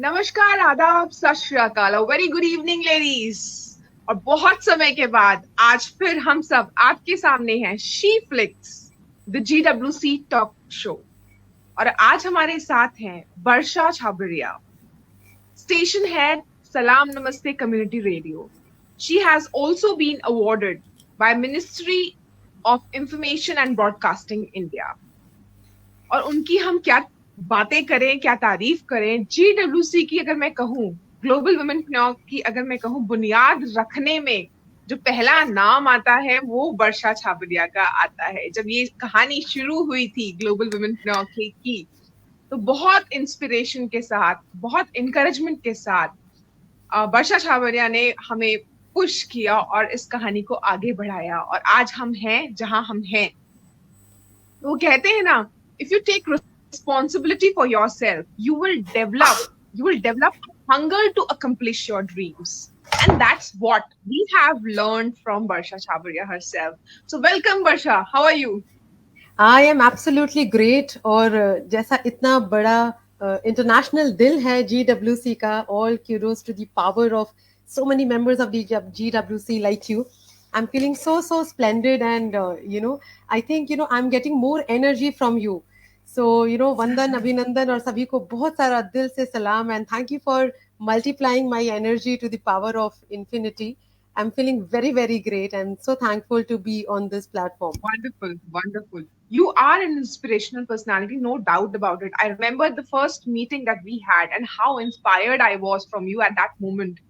नमस्कार, आदाब, सत श्री अकाल, वेरी गुड इवनिंग लेडीज। और बहुत समय के बाद आज फिर हम सब आपके सामने हैं she flix, the GWC talk show. और आज हमारे साथ हैं वर्षा छाबरिया, स्टेशन हेड, सलाम नमस्ते community radio. She has also been awarded by Ministry of Information and Broadcasting India। और उनकी हम क्या बातें करें, क्या तारीफ करें। GWC की अगर मैं कहूँ, ग्लोबल वुमेन की अगर मैं कहूँ, बुनियाद रखने में जो पहला नाम आता है वो वर्षा छाबरिया का आता है। जब ये कहानी शुरू हुई थी ग्लोबल वुमेन की, तो बहुत इंस्पिरेशन के साथ, बहुत इंकरेजमेंट के साथ वर्षा छाबरिया ने हमें पुश किया और इस कहानी को आगे बढ़ाया, और आज हम हैं जहां हम हैं। तो वो कहते हैं ना, if you take responsibility for yourself, you will develop hunger to accomplish your dreams. And that's what we have learned from Barsha Chabaria herself. So welcome, Barsha. How are you? I am absolutely great. और जैसा इतना बड़ा international दिल है GWC का, all kudos to the power of so many members of the GWC like you. I'm feeling so splendid, and I think I'm getting more energy from you. So Vandan, Abhinandan और सभी को बहुत सारा दिल से सलाम, and thank you for multiplying my energy to the power of infinity. I'm feeling very great and so thankful to be on this platform. Wonderful, wonderful. You are an inspirational personality, no doubt about it. I remember the first meeting that we had and how inspired I was from you at that moment.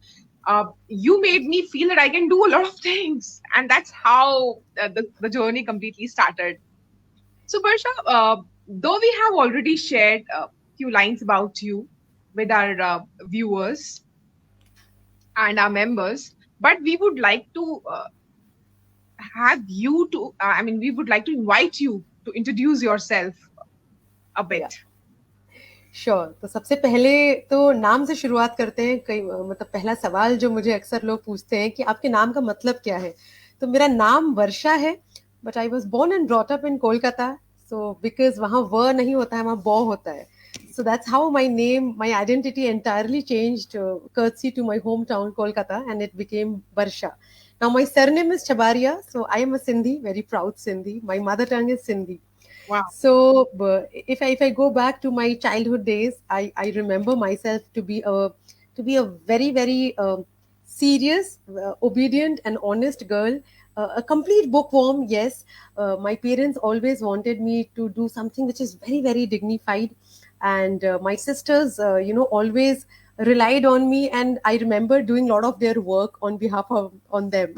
You made me feel that I can do a lot of things, and that's how the journey completely started. So, Barsha, though we have already shared a few lines about you with our viewers and our members, but we would like to have you to, we would like to invite you to introduce yourself a Yeah. bit. Sure. तो सबसे पहले तो नाम से शुरुआत करते हैं। कई मतलब पहला सवाल जो मुझे अक्सर लोग पूछते हैं कि आपके नाम का मतलब क्या है। तो मेरा नाम वर्षा है, but I was born and brought up in Kolkata. So because वहाँ व नहीं होता है, वहाँ बॉ होता है। So that's how my name, my identity entirely changed courtesy to my hometown, Kolkata, and it became Barsha. Now my surname is Chabaria, so I am a Sindhi, very proud Sindhi. My mother tongue is Sindhi. Wow. So if I go back to my childhood days, I remember myself to be a very serious, obedient, and honest girl. A complete bookworm, yes. My parents always wanted me to do something which is very dignified, and my sisters, always relied on me, and I remember doing a lot of their work on behalf of on them.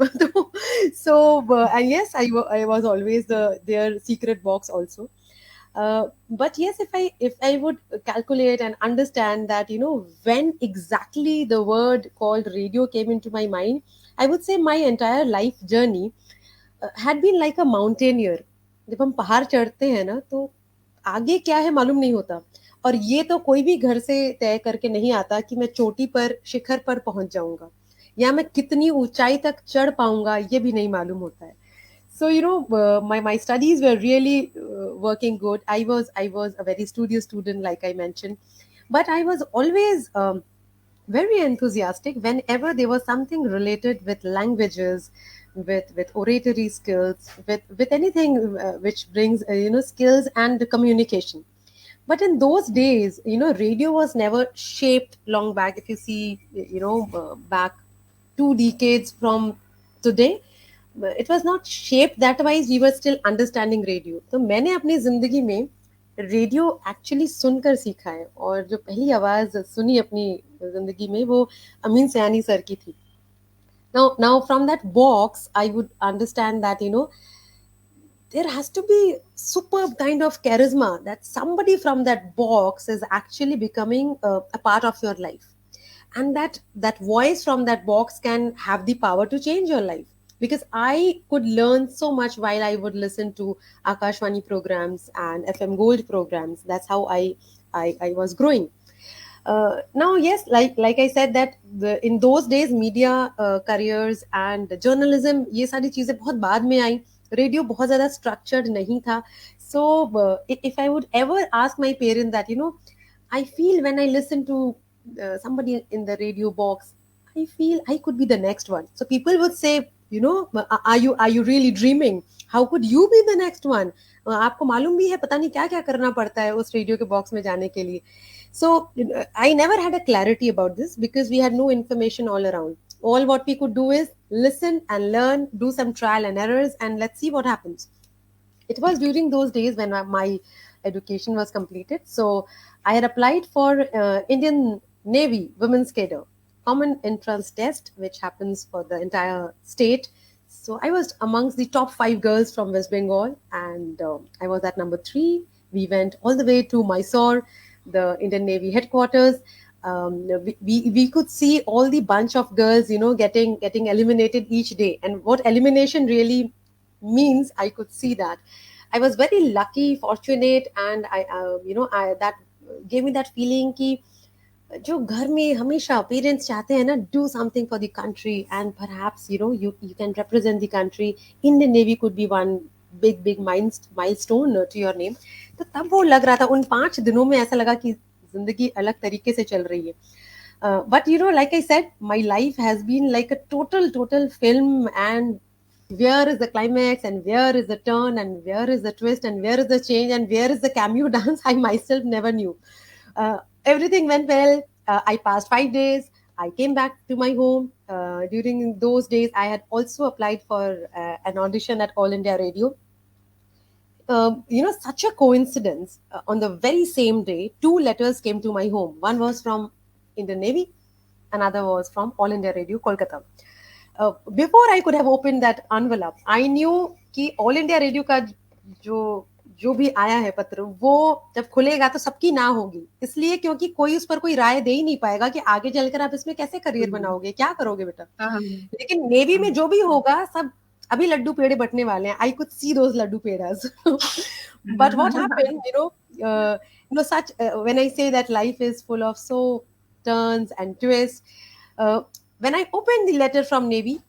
So and yes, I was always their secret box also. But yes, if I would calculate and understand that, when exactly the word called radio came into my mind, I would say my entire life journey had been like a mountaineer. जब हम पहाड़ चढ़ते हैं ना, तो आगे क्या है मालूम नहीं होता। और ये तो कोई भी घर से तय करके नहीं आता कि मैं चोटी पर, शिखर पर पहुंच जाऊंगा, या मैं कितनी ऊंचाई तक चढ़ पाऊंगा, ये भी नहीं मालूम होता है। So my studies were really working good. I was a very studious student, like I mentioned, but I was always very enthusiastic whenever there was something related with languages, with oratory skills, with anything which brings skills and communication. But in those days, radio was never shaped long back. If you see, back 2 decades from today, it was not shaped that wise. We were still understanding radio. तो मैंने अपनी जिंदगी में radio actually सुनकर सीखा है, और जो पहली आवाज सुनी अपनी जिंदगी में वो अमीन सयानी सर की थी। Now from that box, I would understand that there has to be superb kind of charisma that somebody from that box is actually becoming a part of your life, and that voice from that box can have the power to change your life. Because I could learn so much while I would listen to Akashvani programs and FM Gold programs. That's how I was growing. Now, yes, like I said that in those days media careers and journalism, ये सारी चीजें बहुत बाद में आई। Radio बहुत ज्यादा structured नहीं था। So if I would ever ask my parents that, I feel when I listen to somebody in the radio box, I feel I could be the next one. So people would say, are you really dreaming? How could you be the next one? आपको मालूम भी है पता नहीं क्या क्या करना पड़ता है उस रेडियो के बॉक्स में जाने के लिए. So I never had a clarity about this because we had no information all around. All what we could do is listen and learn, do some trial and errors, and let's see what happens. It was during those days when my education was completed. So I had applied for Indian Navy Women's Cadre Common Entrance Test, which happens for the entire state. So I was amongst the top 5 girls from West Bengal, and I was at number 3. We went all the way to Mysore, the Indian Navy headquarters. We could see all the bunch of girls, getting eliminated each day, and what elimination really means, I could see that. I was very lucky, fortunate, and I that gave me that feeling कि जो घर में हमेशा parents चाहते हैं ना, do something for the country and perhaps you can represent the country. Indian Navy could be one big big milestone to your name. तो तब वो लग रहा था, उन 5 दिनों में ऐसा लगा कि जिंदगी अलग तरीके से चल रही है. But like I said, my life has been like a total film, and where is the climax, and where is the turn, and where is the twist, and where is the change, and where is the cameo dance, I myself never knew. Everything went well. I passed 5 days. I came back to my home. During those days, I had also applied for an audition at All India Radio. Such a coincidence. On the very same day, 2 letters came to my home. One was from Indian Navy, another was from All India Radio, Kolkata. Before I could have opened that envelope, I knew कि All India Radio का जो भी आया है पत्र, वो जब खुलेगा तो सबकी ना होगी. इसलिए क्योंकि कोई उस पर कोई राय दे ही नहीं पाएगा कि आगे चलकर आप इसमें कैसे करियर बनाओगे, क्या करोगे बेटा. लेकिन नेवी में जो भी होगा, सब अभी लड्डू पेड़े बटने वाले हैं. I could see those laddu pedas. But what happened, such when I say that life is full of so turns and twists, when I opened the letter from Navy,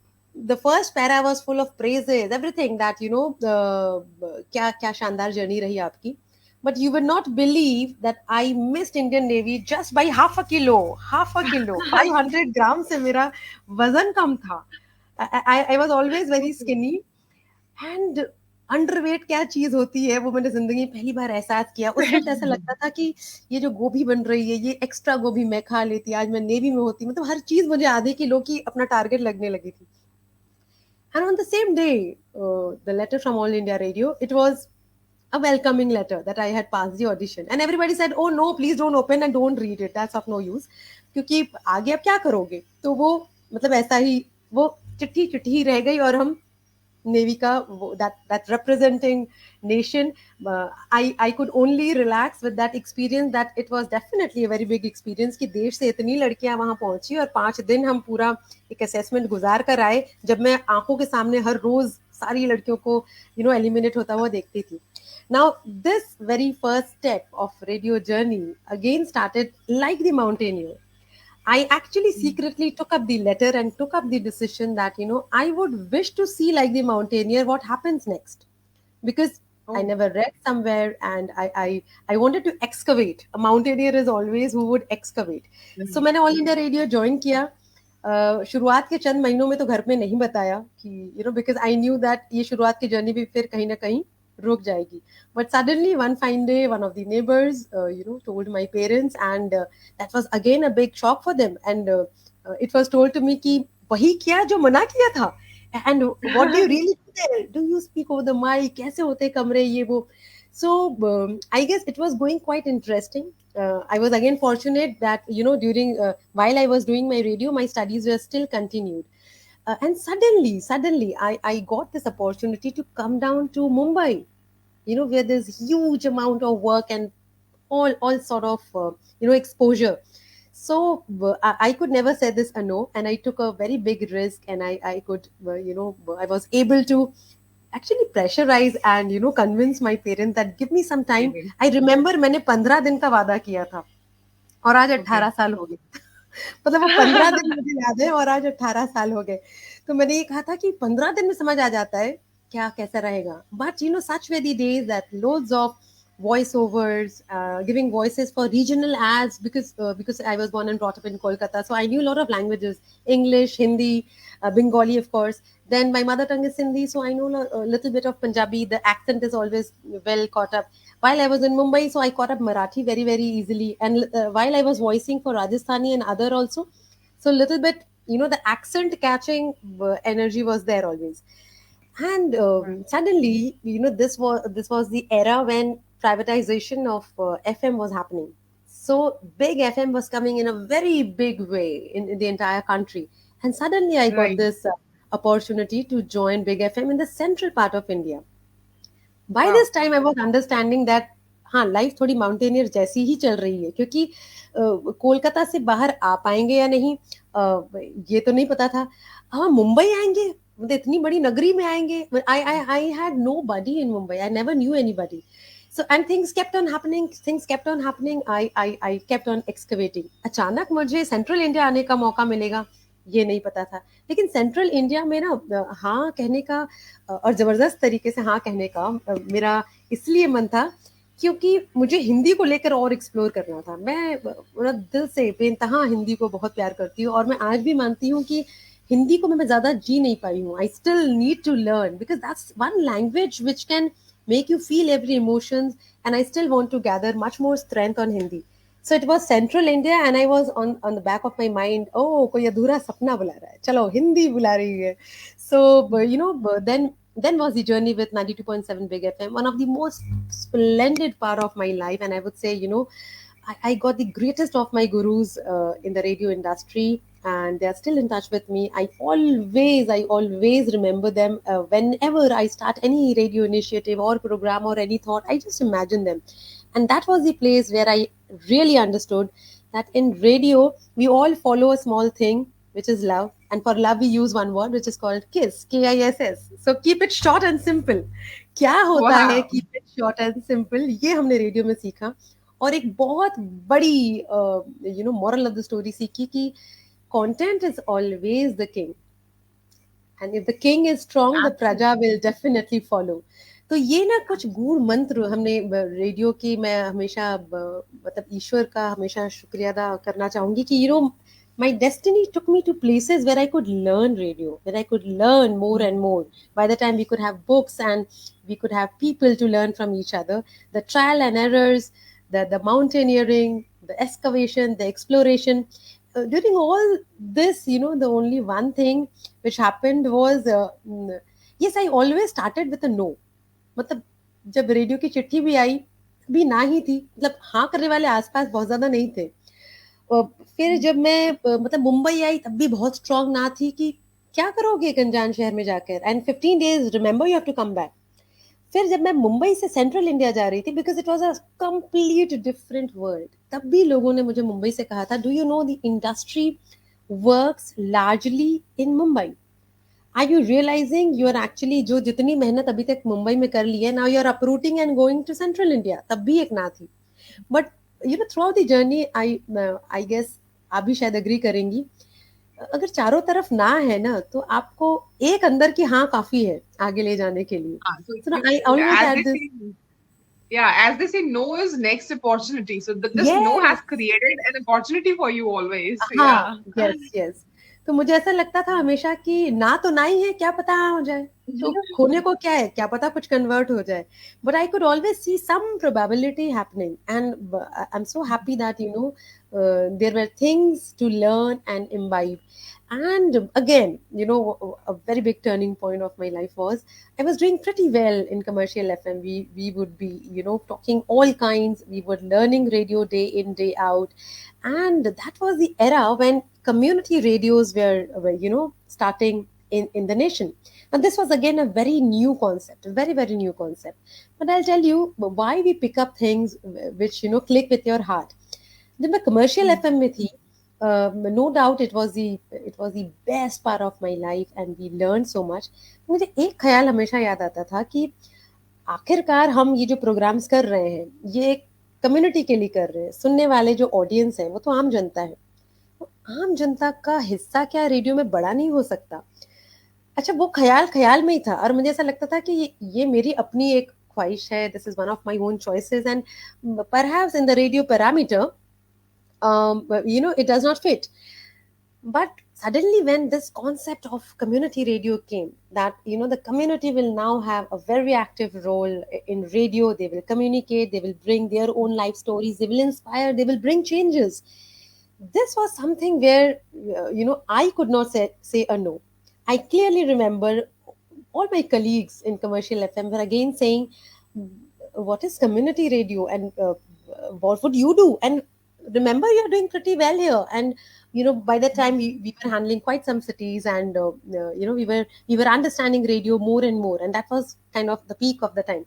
the first para was full of praises, everything that, kya kya shandar journey rahi aapki. But you would not believe that I missed Indian Navy just by half a kilo. 500 grams se mera वजन कम था. I was always very skinny, and underweight क्या चीज होती है वो मैंने जिंदगी में पहली बार एहसास किया. उस वक्त ऐसा लगता था कि ये जो गोभी बन रही है, ये एक्स्ट्रा गोभी मैं खा लेती, आज मैं नेवी में होती. मतलब हर चीज मुझे आधे किलो की अपना टारगेट लगने लगी थी. And on the same day, the letter from All India Radio, it was a welcoming letter that I had passed the audition. And everybody said, oh no, please don't open and don't read it. That's of no use. क्योंकि आगे आप क्या करोगे. तो वो मतलब ऐसा ही वो चिट्ठी ही रह गई, और हम नेवी का that representing nation, I could only relax with that experience, that it was definitely a very big experience कि देश से इतनी लड़कियां वहां पहुंची और 5 दिन हम पूरा एक असेसमेंट गुजार कर आए, जब मैं आंखों के सामने हर रोज सारी लड़कियों को एलिमिनेट होता हुआ देखती थी. Now this very first step of radio journey again started like the mountaineer. I actually secretly took up the letter and took up the decision that, I would wish to see like the mountaineer what happens next. Because I never read somewhere, and I wanted to excavate. A mountaineer is always who would excavate. So मैंने All India Radio join किया. शुरुआत के चंद महीनों में तो घर में नहीं बताया कि because I knew that ये शुरुआत की जर्नी भी फिर कहीं ना कहीं रुक जाएगी. But suddenly one fine day, one of the neighbors, told my parents, and that was again a big shock for them. And it was told to me कि वही किया जो मना किया था. And what do you really do there? Do you speak over the mic? कैसे होते कमरे ये वो? So I guess it was going quite interesting. I was again fortunate that during while I was doing my radio, my studies were still continued. And suddenly I got this opportunity to come down to Mumbai, where there's huge amount of work and all sort of exposure. So I could never say this a no, and I took a very big risk, and I could I was able to actually pressurize and convince my parents that give me some time. I remember मैंने 15 दिन का वादा किया था, और आज 18 साल हो गए. मतलब वो 15 दिन मुझे याद है, और आज 18 साल हो गए. तो मैंने ये कहा था कि 15 दिन में समझ आ जाता है क्या कैसा रहेगा. But such were the days that loads of voiceovers, giving voices for regional ads because I was born and brought up in Kolkata, so I knew a lot of languages: English, Hindi, Bengali, of course. Then my mother tongue is Hindi, so I know a little bit of Punjabi. The accent is always well caught up. While I was in Mumbai, so I caught up Marathi very very easily. And while I was voicing for Rajasthani and other also, so little bit, the accent catching energy was there always. And Right. suddenly, this was the era when privatization of FM was happening. So big FM was coming in a very big way in the entire country. And suddenly I got Right. this opportunity to join big FM in the central part of India. By this Wow. time I was understanding that हाँ life थोड़ी mountaineer जैसी ही चल रही है, क्योंकि कोलकाता से बाहर आ पाएंगे या नहीं, ये तो नहीं पता था। हाँ, मुंबई आएंगे, मतलब इतनी बड़ी नगरी में आएंगे। I had no buddy in Mumbai, I never knew any. so and things kept on happening, I kept on excavating. अचानक मुझे सेंट्रल इंडिया आने का मौका मिलेगा, ये नहीं पता था। लेकिन सेंट्रल इंडिया में ना हाँ कहने का और जबरदस्त तरीके से हाँ कहने का मेरा इसलिए मन था क्योंकि मुझे हिंदी को लेकर और एक्सप्लोर करना था। मैं पूरा दिल से बेइंतहा हिंदी को बहुत प्यार करती हूँ, और मैं आज भी मानती हूँ कि हिंदी को मैं ज़्यादा जी नहीं पाई हूँ। I still need to learn because that's one language which can make you feel every emotions, and I still want to gather much more strength on Hindi. So it was Central India, and I was on the back of my mind, oh कोई अधूरा सपना बुला रहा है, चलो हिंदी बुला रही है। So then was the journey with 92.7 Big FM, one of the most splendid part of my life. And I would say, I got the greatest of my gurus in the radio industry, and they are still in touch with me. I always remember them. Whenever I start any radio initiative or program or any thought, I just imagine them. And that was the place where I really understood that in radio, we all follow a small thing, which is love. And for love, we use one word, which is called KISS, KISS. So keep it short and simple. क्या होता है Wow. keep it short and simple, ये हमने radio में सीखा। और एक बहुत बड़ी moral of the story सीखी कि content is always the king, and if the king is strong the praja Absolutely. will definitely follow. तो ये ना कुछ गूढ़ मंत्र हमने रेडियो की, मैं हमेशा मतलब ईश्वर का हमेशा शुक्रिया अदा करना चाहूंगी कि my destiny took me to places where I could learn radio, where I could learn more and more. By the time we could have books and we could have people to learn from each other, the trial and errors, the mountaineering, the excavation, the exploration. During all this, the only one thing which happened was, yes, I always started with a no. मतलब जब radio की चिट्ठी भी आई, भी ना ही थी, मतलब हाँ करने वाले आसपास बहुत ज्यादा नहीं थे। फिर जब मैं मतलब मुंबई आई तब भी बहुत स्ट्रांग ना थी कि क्या करोगे एक अनजान शहर में जाकर, and 15 days remember you have to come back. फिर जब मैं मुंबई से सेंट्रल इंडिया जा रही थी, because it was a complete different world, तब भी लोगों ने मुझे मुंबई से कहा था, do you know the industry works largely in Mumbai, are you realising you are actually जो जितनी मेहनत अभी तक मुंबई में कर ली है, now you are uprooting and going to central India. तब भी एक ना थी। But throughout the journey I guess आप भी शायद एग्री करेंगी, अगर चारों तरफ ना है ना तो आपको एक अंदर की हाँ काफी है आगे ले जाने के लिए। So So I always as had they this, say, yeah, as they say, no is next opportunity. So this no has yes, created an opportunity for you always. हाँ, Yeah. Yes yes. तो मुझे ऐसा लगता था हमेशा कि ना तो ना ही है, क्या पता हाँ हो जाए, तो खोने को क्या है, क्या पता कुछ कन्वर्ट हो जाए। But I could always see some probability happening, and I am so happy that there were things to learn and imbibe. And again, a very big turning point of my life was I was doing pretty well in commercial FM. We would be, talking all kinds. We were learning radio day in, day out. And that was the era when community radios were starting in the nation. And this was again a very new concept, a very, very new concept. But I'll tell you why we pick up things which, click with your heart. जब मैं commercial FM में थी, no doubt it was the best part of my life and we learned so much. मुझे एक ख्याल हमेशा याद आता था कि आखिरकार हम ये जो प्रोग्राम्स कर रहे हैं ये कम्युनिटी के लिए कर रहे हैं, सुनने वाले जो ऑडियंस है वो तो आम जनता है, तो आम जनता का हिस्सा क्या रेडियो में बड़ा नहीं हो सकता। अच्छा, वो ख्याल ख्याल में ही था, और मुझे ऐसा लगता था कि ये मेरी अपनी एक ख्वाहिश है, this is one of my own choices, and perhaps in the radio parameter, it does not fit. But suddenly when this concept of community radio came, that the community will now have a very active role in radio, they will communicate, they will bring their own life stories, they will inspire, they will bring changes. This was something where I could not say a no. I clearly remember all my colleagues in commercial FM were again saying, what is community radio, and what would you do? And remember, you're doing pretty well here. And by that time we were handling quite some cities, and we were understanding radio more and more, and that was kind of the peak of the time.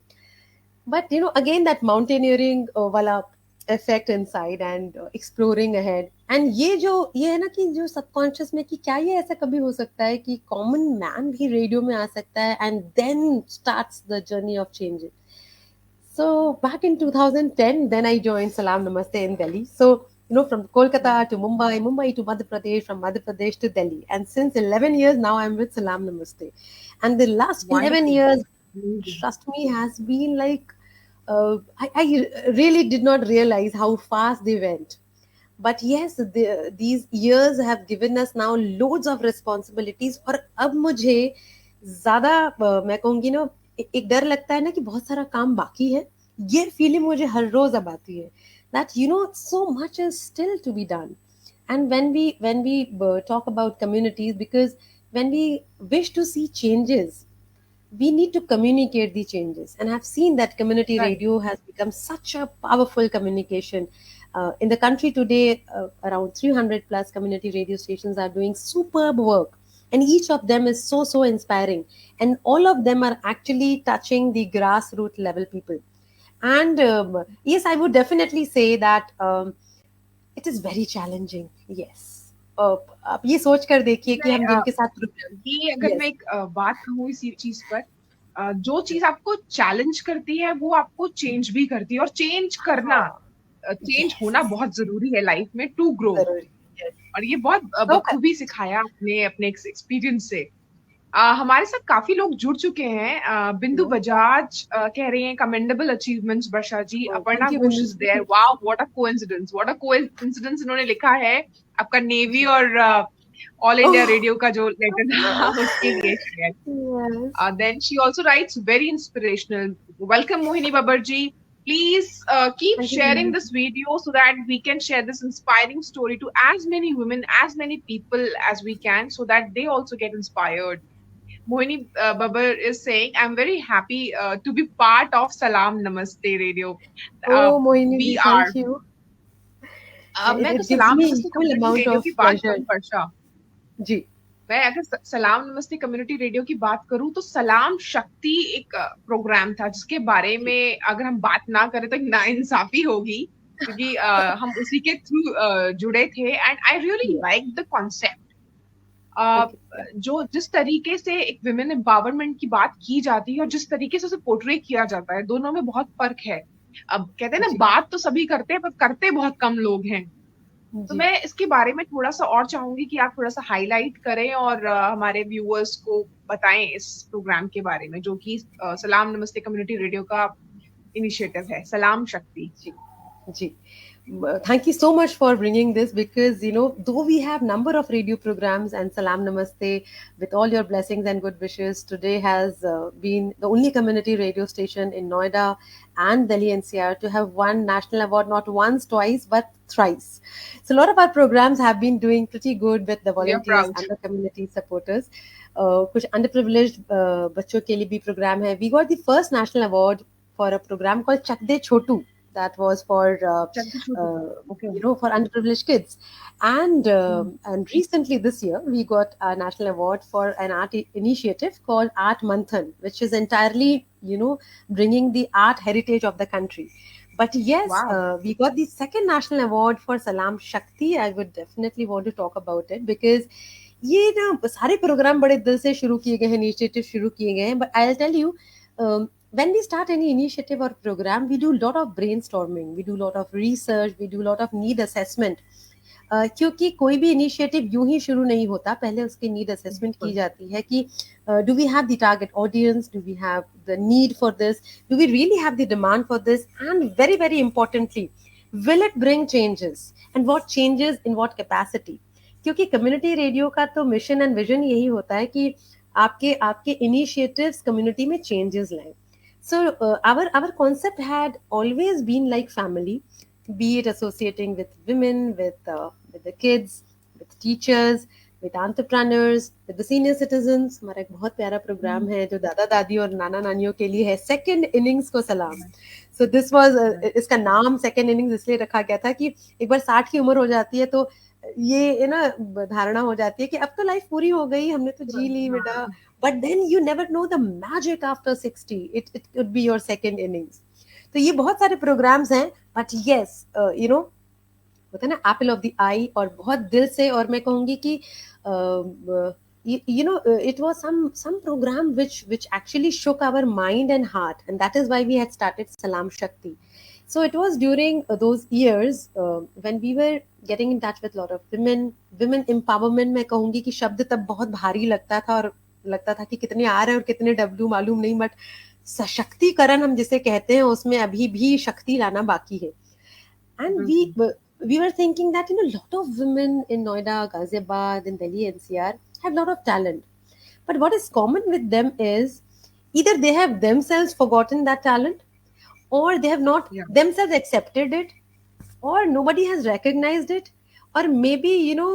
But again, that mountaineering wala effect inside, and exploring ahead. And ये है ना कि जो subconscious में कि क्या ये ऐसा कभी हो सकता है कि कॉमन मैन भी रेडियो में आ सकता है, and then starts the journey of change. So back in 2010, then I joined Salaam Namaste in Delhi. So, from Kolkata to Mumbai, Mumbai to Madhya Pradesh, from Madhya Pradesh to Delhi. And since 11 years now, I'm with Salaam Namaste. And the last 11 Wonderful. years, Amazing. trust me, has been like, I really did not realize how fast they went. But yes, these years have given us now loads of responsibilities. और अब मुझे ज्यादा मैं कहूँगी ना, एक डर लगता है ना कि बहुत सारा काम बाकी है. ये फीलिंग मुझे हर रोज अब आती है, that so much is still to be done. And when we talk about communities, because when we wish to see changes, we need to communicate the changes. And I've seen that community Right. radio has become such a powerful communication. In the country today, around 300 plus community radio stations are doing superb work, and each of them is so inspiring, and all of them are actually touching the grassroots level people. And yes, I would definitely say that it is very challenging. Yes. आप ये सोच कर देखिए कि मैं, हम जिनके साथ. ये अगर मैं Yes. एक बात कहूँ इसी चीज पर, जो चीज आपको चैलेंज करती है वो आपको चेंज भी करती है, और चेंज करना, हाँ. चेंज होना Yes. बहुत जरूरी है लाइफ में टू ग्रो. जरूरी. Yes. और ये बहुत So, बखूबी सिखाया आपने अपने एक्सपीरियंस से. हमारे साथ काफी लोग जुड़ चुके हैं. बिंदु no. बजाज कह रही हैं commendable achievements Varsha ji. Oh, Aparna thank you, Ghosh Bindu is there. ji. Wow, what a coincidence, what a coincidence इन्होंने लिखा है आपका नेवी और ऑल इंडिया Oh, रेडियो का जो लेटर था उसके लिए share. yes. Then she also writes very inspirational. Welcome Mohini Babarji. Please keep Thank you, sharing Bindu this ji. video so that we can share this inspiring story to as many women, as many people as we can, so that they also get inspired. Mohini Babar is saying, I'm very happy to be part of Salaam Namaste Radio. Uh, Oh, Mohini we ji, are. thank you. मैं तो It gives सलाम me नमस्ते equal community amount radio of की बात pleasure. करूं वर्षा, Ji. मैं अगर सलाम नमस्ते कम्युनिटी रेडियो की बात करूं तो सलाम शक्ति एक प्रोग्राम था जिसके बारे में अगर हम बात ना करें तो नाइंसाफी होगी, क्योंकि हम उसी के थ्रू जुड़े थे. And I really Yeah. Like the concept. Okay. Yeah. जो जिस तरीके से एक विमेन एम्पावरमेंट की बात की जाती है और जिस तरीके से उसे पोर्ट्रे किया जाता है, दोनों में बहुत फर्क है. अब कहते हैं ना, Ji. बात तो सभी करते हैं पर करते बहुत कम लोग हैं. तो Ji. मैं इसके बारे में थोड़ा सा और चाहूंगी कि आप थोड़ा सा हाईलाइट करें और हमारे व्यूअर्स को बताएं इस प्रोग्राम के बारे में, जो कि सलाम नमस्ते कम्युनिटी रेडियो का इनिशिएटिव है, सलाम शक्ति. Ji. Ji. Thank you so much for bringing this, because though we have number of radio programs, and Salam Namaste, with all your blessings and good wishes, today has been the only community radio station in Noida and Delhi NCR to have won national award, not once, twice, but thrice. So a lot of our programs have been doing pretty good with the We are volunteers proud. and the community supporters. कुछ underprivileged बच्चों के लिए भी program है. We got the first national award for a program called Chak De Chotu, that was for Okay. for underprivileged kids. And recently this year we got a national award for an art initiative called Art Manthan, which is entirely bringing the art heritage of the country. But yes, Wow. we got the second national award for Salam Shakti. I would definitely want to talk about it, because ये ना सारे programme बड़े दिल से शुरू किए गए हैं, इनिशिएटिव शुरू किए गए हैं. But I'll tell you, when we start any initiative or program, we do a lot of brainstorming, we do a lot of research, we do a lot of need assessment. क्योंकि कोई भी initiative यूं ही शुरू नहीं होता, पहले उसकी need assessment की बिल्कुल। जाती है कि do we have the target audience, do we have the need for this, do we really have the demand for this, and very very importantly will it bring changes and what changes in what capacity. क्योंकि community radio का तो mission and vision यही होता है कि आपके आपके initiatives community में चेंजेस लाएं. So our concept had always been like family, be it associating with women, with the kids, with teachers, with entrepreneurs, with the senior citizens. हमारा एक बहुत प्यारा प्रोग्राम है जो दादा दादी और नाना नानियों के लिए है, सेकंड इनिंग्स को सलाम. सो दिस वाज, इसका नाम सेकंड इनिंग्स इसलिए रखा गया था कि एक बार 60 की उम्र हो जाती है तो ये ना धारणा हो जाती है कि अब तो लाइफ पूरी हो गई, हमने तो जी ली बेटा. हाँ। But then you never know the magic after 60. It could be your second innings. तो ये बहुत सारे प्रोग्राम्स हैं, but yes, you know, होता है ना एप्पल ऑफ द आई, और बहुत दिल से. और मैं कहूंगी कि you know, it was some program which actually shook our mind and heart, and that is why we had started Salaam Shakti. So it was during those years when we were getting in touch with a lot of women empowerment. मैं कहूंगी कि शब्द तब बहुत भारी लगता था, और लगता था कि कितने आ रहे हैं और कितने डब्ल्यू मालूम नहीं, बट सशक्तिकरण हम जिसे कहते हैं उसमें अभी भी शक्ति लाना बाकी है. And बिल्कुल। we were thinking that, you know, a lot of women in Noida, Ghaziabad, in Delhi NCR have a lot of talent. But what is common with them is either they have themselves forgotten that talent, or they have not Yeah. themselves accepted it, or nobody has recognized it, or maybe, you know,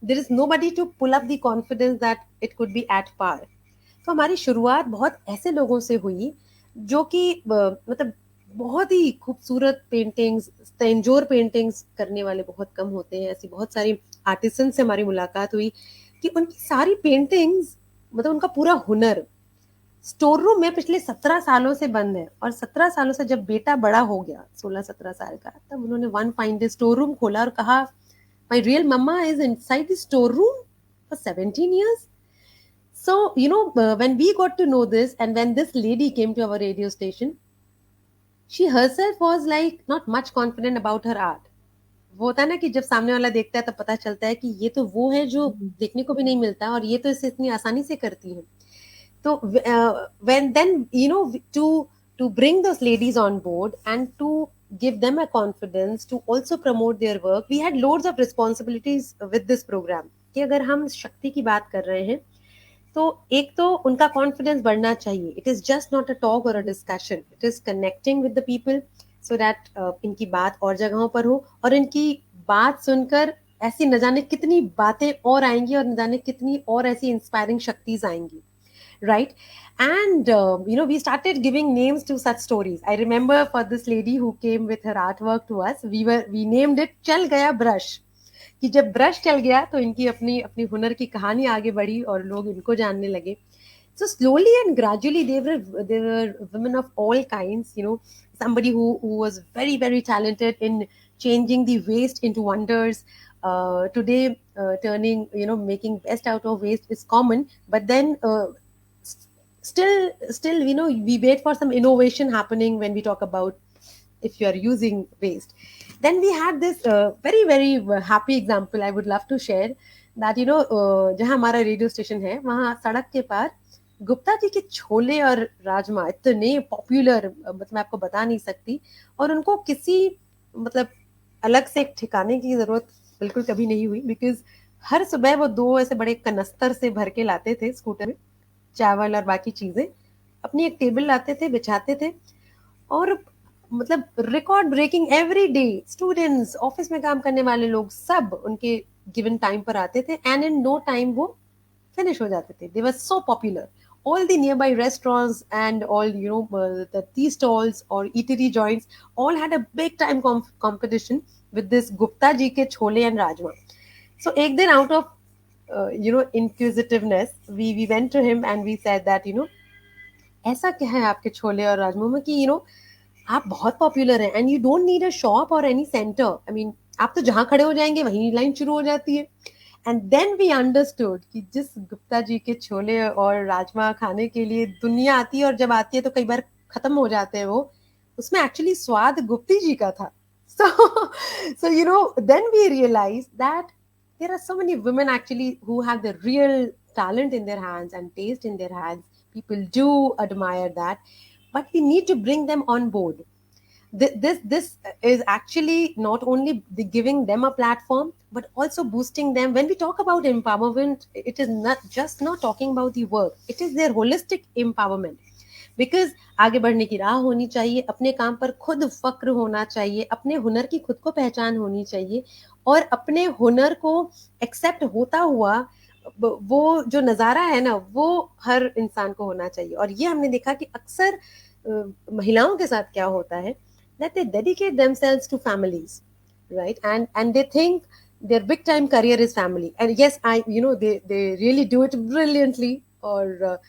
there is nobody to pull up the confidence that it could be at par. तो हमारी शुरुआत बहुत ऐसे लोगों से हुई जो कि मतलब बहुत ही खूबसूरत पेंटिंग्स, तंजोर पेंटिंग्स करने वाले बहुत कम होते हैं. ऐसी बहुत सारी आर्टिसन से हमारी मुलाकात हुई कि उनकी सारी पेंटिंग्स, मतलब उनका पूरा हुनर स्टोर रूम में पिछले 17 सालों से बंद है. और 17 सालों से जब बेटा बड़ा हो गया, 16-17 साल का, तब उन्होंने one fine day store room खोला और कहा, my real mama is inside the store room for 17 years. So, you know, when we got to know this, and when this lady came to our radio station, she herself was like not much confident about her art. वो होता है ना कि जब सामने वाला देखता है तब पता चलता है कि ये तो वो है जो देखने को भी नहीं मिलता, और ये तो इसे इतनी आसानी से करती है. तो when then, you know, to bring those ladies on board and to give them a confidence to also promote their work, we had loads of responsibilities with this program. कि अगर हम शक्ति की बात कर रहे हैं तो एक तो उनका कॉन्फिडेंस बढ़ना चाहिए. It is just not a talk और a discussion, it is connecting with the people so that इनकी बात और जगहों पर हो, और इनकी बात सुनकर ऐसी न जाने कितनी बातें और आएंगी, और न जाने कितनी और ऐसी इंस्पायरिंग शक्तियां आएंगी, right? And you know, we started giving names to such stories. I remember for this lady who came with her artwork to us, we named it चल गया ब्रश. कि जब ब्रश चल गया तो इनकी अपनी अपनी हुनर की कहानी आगे बढ़ी और लोग इनको जानने लगे. So slowly and gradually there were women of all kinds, you know, somebody who was very very talented in changing the waste into wonders. Today turning, you know, making best out of waste is common, but then still, you know, we wait for some innovation happening when we talk about if you are using waste. Then we had this very very happy example I would love to share, that, you know, जहाँ हमारा radio station है वहाँ सड़क के पार गुप्ता जी के छोले और राजमा इतने popular, मतलब मैं आपको बता नहीं सकती. और उनको किसी मतलब अलग से एक ठिकाने की जरूरत बिल्कुल कभी नहीं हुई, बिकॉज हर सुबह वो दो ऐसे बड़े कनस्तर से भर के लाते थे स्कूटर में चावल और बाकी चीजें, अपनी एक टेबल लाते थे, बिछाते थे, और मतलब record breaking every day students, office में काम करने वाले लोग सब उनके गिवन टाइम पर आते थे, एंड इन नो टाइम वो फिनिश हो जाते थे. They were so popular. All the nearby restaurants and all, you know, the tea stalls or eatery joints all had a big time competition with this Gupta ji ke chole and rajma. So ek din out of you know, inquisitiveness, we went to him and we said that, you know, ऐसा क्या है आपके छोले और राजमा में कि, you know, आप बहुत popular हैं and you don't need a shop और एनी सेंटर. आई मीन आप तो जहां खड़े हो जाएंगे वहीं लाइन शुरू हो जाती है. एंड देन वी अंडरस्टूड कि जिस गुप्ता जी के छोले और राजमा खाने के लिए दुनिया आती है, और जब आती है तो कई बार खत्म हो जाते हैं वो, उसमें एक्चुअली स्वाद गुप्ती जी का था. So so then we realize that there are so many women actually who have the real talent in their hands and taste in their hands. People do admire that, but we need to bring them on board. This is actually not only giving them a platform, but also boosting them. When we talk about empowerment, it is not talking about the work, it is their holistic empowerment. Because आगे बढ़ने की राह होनी चाहिए, अपने काम पर खुद फक्र होना चाहिए, अपने हुनर की खुद को पहचान होनी चाहिए, और अपने हुनर को एक्सेप्ट होता हुआ वो जो नज़ारा है ना, वो हर इंसान को होना चाहिए। और ये हमने देखा कि अक्सर महिलाओं के साथ क्या होता है, that they dedicate themselves to families, right? And they think their big time career is family, and yes, they really do it brilliantly, और